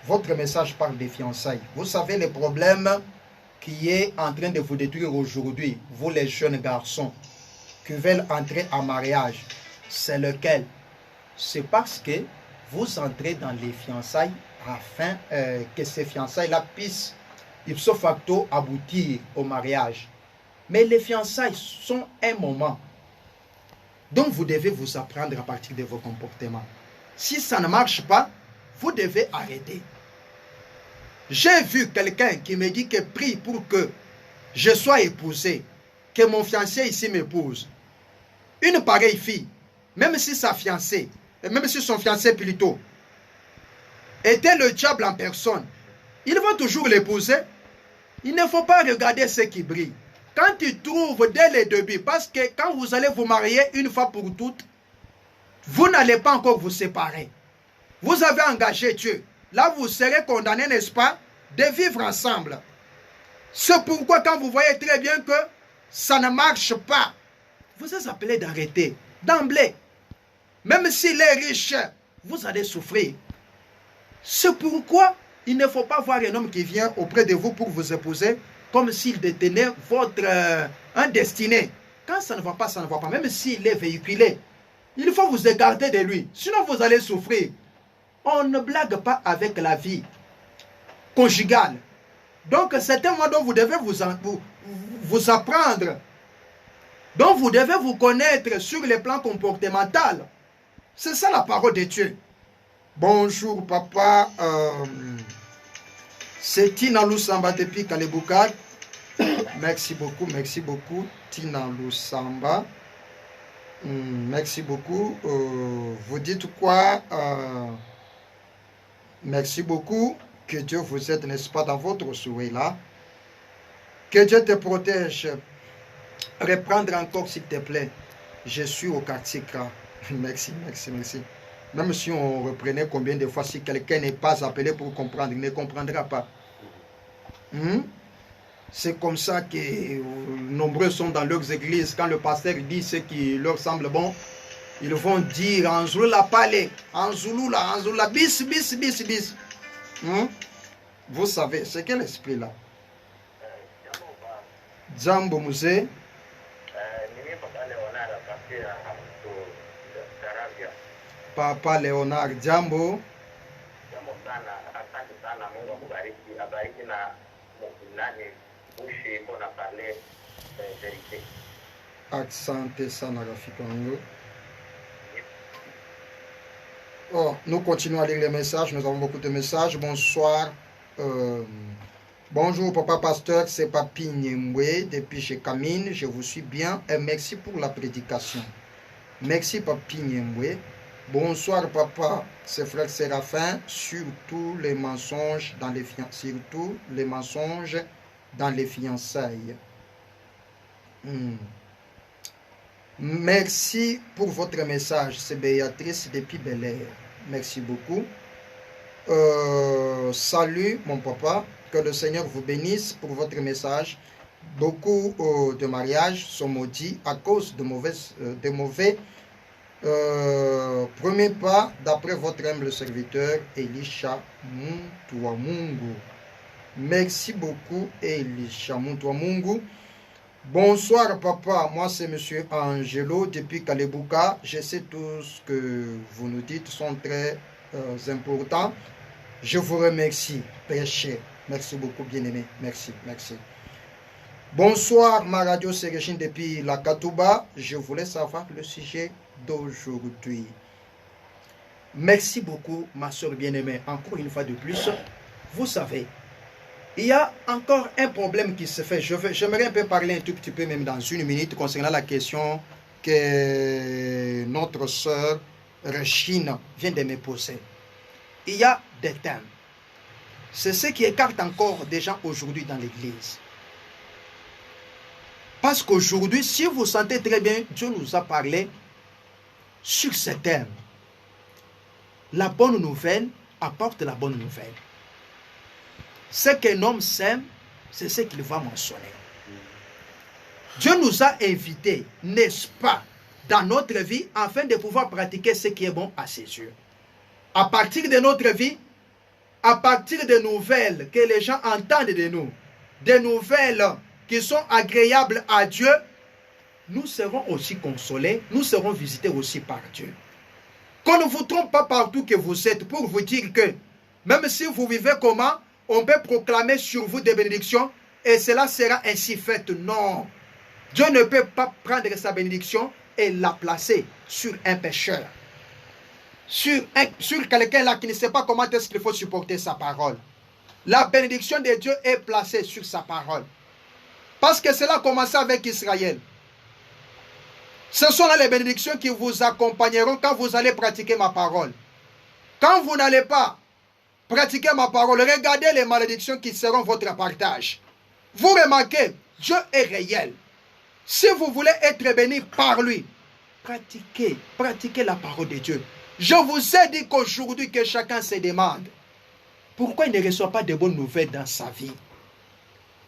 votre message parle des fiançailles. Vous savez le problème qui est en train de vous détruire aujourd'hui, vous les jeunes garçons qui veulent entrer en mariage, c'est lequel? C'est parce que vous entrez dans les fiançailles afin que ces fiançailles-là puissent ipso facto aboutir au mariage. Mais les fiançailles sont un moment. Donc vous devez vous apprendre à partir de vos comportements. Si ça ne marche pas, vous devez arrêter. J'ai vu quelqu'un qui me dit que prie pour que je sois épousé, que mon fiancé ici m'épouse. Une pareille fille, même si sa fiancée, même si son fiancé plutôt, était le diable en personne, il va toujours l'épouser. Il ne faut pas regarder ce qui brille. Quand tu trouves dès le début, parce que quand vous allez vous marier une fois pour toutes, vous n'allez pas encore vous séparer. Vous avez engagé Dieu. Là, vous serez condamné, n'est-ce pas, de vivre ensemble. C'est pourquoi quand vous voyez très bien que ça ne marche pas, vous êtes appelé d'arrêter, d'emblée. Même s'il est riche, vous allez souffrir. C'est pourquoi il ne faut pas voir un homme qui vient auprès de vous pour vous épouser comme s'il détenait votre un destiné. Quand ça ne va pas, ça ne va pas. Même s'il est véhiculé, il faut vous écarter de lui. Sinon, vous allez souffrir. On ne blague pas avec la vie conjugale. Donc, c'est un moment dont vous devez vous apprendre. Donc, vous devez vous connaître sur le plan comportemental. C'est ça la parole de Dieu. Bonjour, papa. C'est Tina Lusamba depuis Kalebouka. Merci beaucoup, Tina Lusamba. Merci beaucoup. Vous dites quoi? Merci beaucoup. Que Dieu vous aide, n'est-ce pas, dans votre souhait là. Que Dieu te protège. Reprendre encore, s'il te plaît. Je suis au quartier Kra. Merci. Même si on reprenait combien de fois, si quelqu'un n'est pas appelé pour comprendre, il ne comprendra pas. C'est comme ça que nombreux sont dans leurs églises. Quand le pasteur dit ce qui leur semble bon, ils vont dire en Zoulou la palais, en Zoulou la bis. Vous savez, c'est quel esprit là? Jambo Musée. Papa Léonard, jambo. Jambo sana, asante sana, Mungu akubariki, abariki na nani ushi iko na pale verite. Asante sana rafiki wangu. Oh, nous continuons à lire les messages, nous avons beaucoup de messages. Bonsoir. Bonjour papa pasteur, c'est Papi Nyemwe depuis chez Kamine, je vous suis bien et merci pour la prédication. Merci Papi Nyemwe. Bonsoir papa, c'est frère Séraphin, surtout les mensonges dans les fiançailles. Merci pour votre message, c'est Béatrice depuis Bel Air. Merci beaucoup. Salut mon papa, que le Seigneur vous bénisse pour votre message. Beaucoup de mariages sont maudits à cause de mauvais premier pas d'après votre humble serviteur Elisha Mutuamungu. Merci beaucoup Elisha Mutuamungu. Bonsoir papa, moi c'est monsieur Angelo depuis Kalebouka. Je sais tout ce que vous nous dites sont très importants. Je vous remercie, péché. Merci beaucoup bien aimé. Merci. Bonsoir, ma radio, c'est Régine depuis la Katouba. Je voulais savoir le sujet d'aujourd'hui. Merci beaucoup, ma soeur bien-aimée. Encore une fois de plus, vous savez, il y a encore un problème qui se fait. J'aimerais un peu parler un tout petit peu, même dans une minute, concernant la question que notre soeur Régine vient de me poser. Il y a des thèmes. C'est ce qui écarte encore des gens aujourd'hui dans l'église. Parce qu'aujourd'hui, si vous sentez très bien, Dieu nous a parlé sur ce thème. La bonne nouvelle apporte la bonne nouvelle. Ce qu'un homme sème, c'est ce qu'il va mentionner. Dieu nous a invités, n'est-ce pas, dans notre vie, afin de pouvoir pratiquer ce qui est bon à ses yeux. À partir de notre vie, à partir des nouvelles que les gens entendent de nous, des nouvelles qui sont agréables à Dieu, nous serons aussi consolés, nous serons visités aussi par Dieu. Qu'on ne vous trompe pas partout que vous êtes pour vous dire que même si vous vivez comment, on peut proclamer sur vous des bénédictions et cela sera ainsi fait. Non. Dieu ne peut pas prendre sa bénédiction et la placer sur un pécheur. Sur quelqu'un là qui ne sait pas comment est-ce qu'il faut supporter sa parole. La bénédiction de Dieu est placée sur sa parole. Parce que cela a commencé avec Israël. Ce sont là les bénédictions qui vous accompagneront quand vous allez pratiquer ma parole. Quand vous n'allez pas pratiquer ma parole, regardez les malédictions qui seront votre partage. Vous remarquez, Dieu est réel. Si vous voulez être béni par lui, pratiquez la parole de Dieu. Je vous ai dit qu'aujourd'hui que chacun se demande pourquoi il ne reçoit pas de bonnes nouvelles dans sa vie.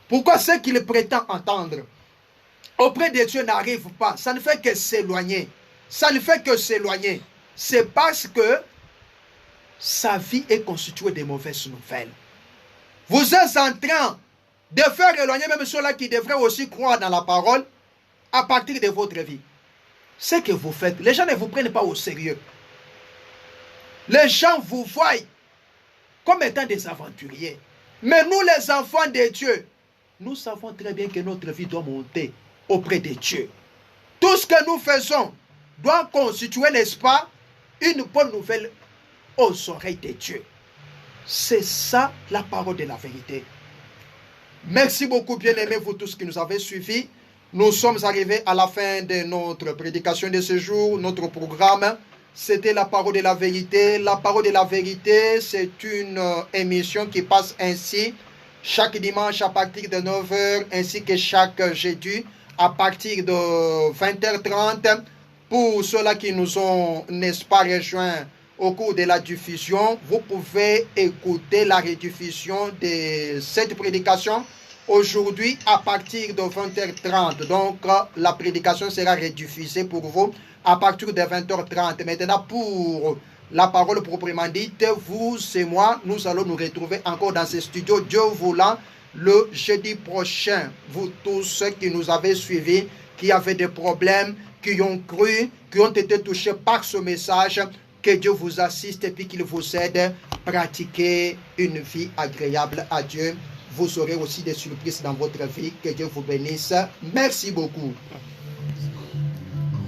Pourquoi ce qu'il prétend entendre auprès de Dieu n'arrive pas. Ça ne fait que s'éloigner. Ça ne fait que s'éloigner. C'est parce que sa vie est constituée de mauvaises nouvelles. Vous êtes en train de faire éloigner même ceux-là qui devraient aussi croire dans la parole à partir de votre vie. Ce que vous faites, les gens ne vous prennent pas au sérieux. Les gens vous voient comme étant des aventuriers. Mais nous, les enfants de Dieu, nous savons très bien que notre vie doit monter auprès de Dieu. Tout ce que nous faisons doit constituer, n'est-ce pas, une bonne nouvelle aux oreilles de Dieu. C'est ça la parole de la vérité. Merci beaucoup, bien-aimés, vous tous qui nous avez suivis. Nous sommes arrivés à la fin de notre prédication de ce jour, notre programme. C'était la parole de la vérité. La parole de la vérité, c'est une émission qui passe ainsi chaque dimanche à partir de 9h, ainsi que chaque jeudi à partir de 20h30. Pour ceux-là qui nous ont, n'est-ce pas, rejoints au cours de la diffusion, vous pouvez écouter la rediffusion de cette prédication aujourd'hui à partir de 20h30. Donc, la prédication sera rediffusée pour vous à partir de 20h30. Maintenant, pour la parole proprement dite, vous et moi, nous allons nous retrouver encore dans ce studio, Dieu voulant, le jeudi prochain. Vous tous ceux qui nous avez suivis, qui avaient des problèmes, qui ont cru, qui ont été touchés par ce message, que Dieu vous assiste et puis qu'il vous aide à pratiquer une vie agréable à Dieu. Vous aurez aussi des surprises dans votre vie. Que Dieu vous bénisse. Merci beaucoup.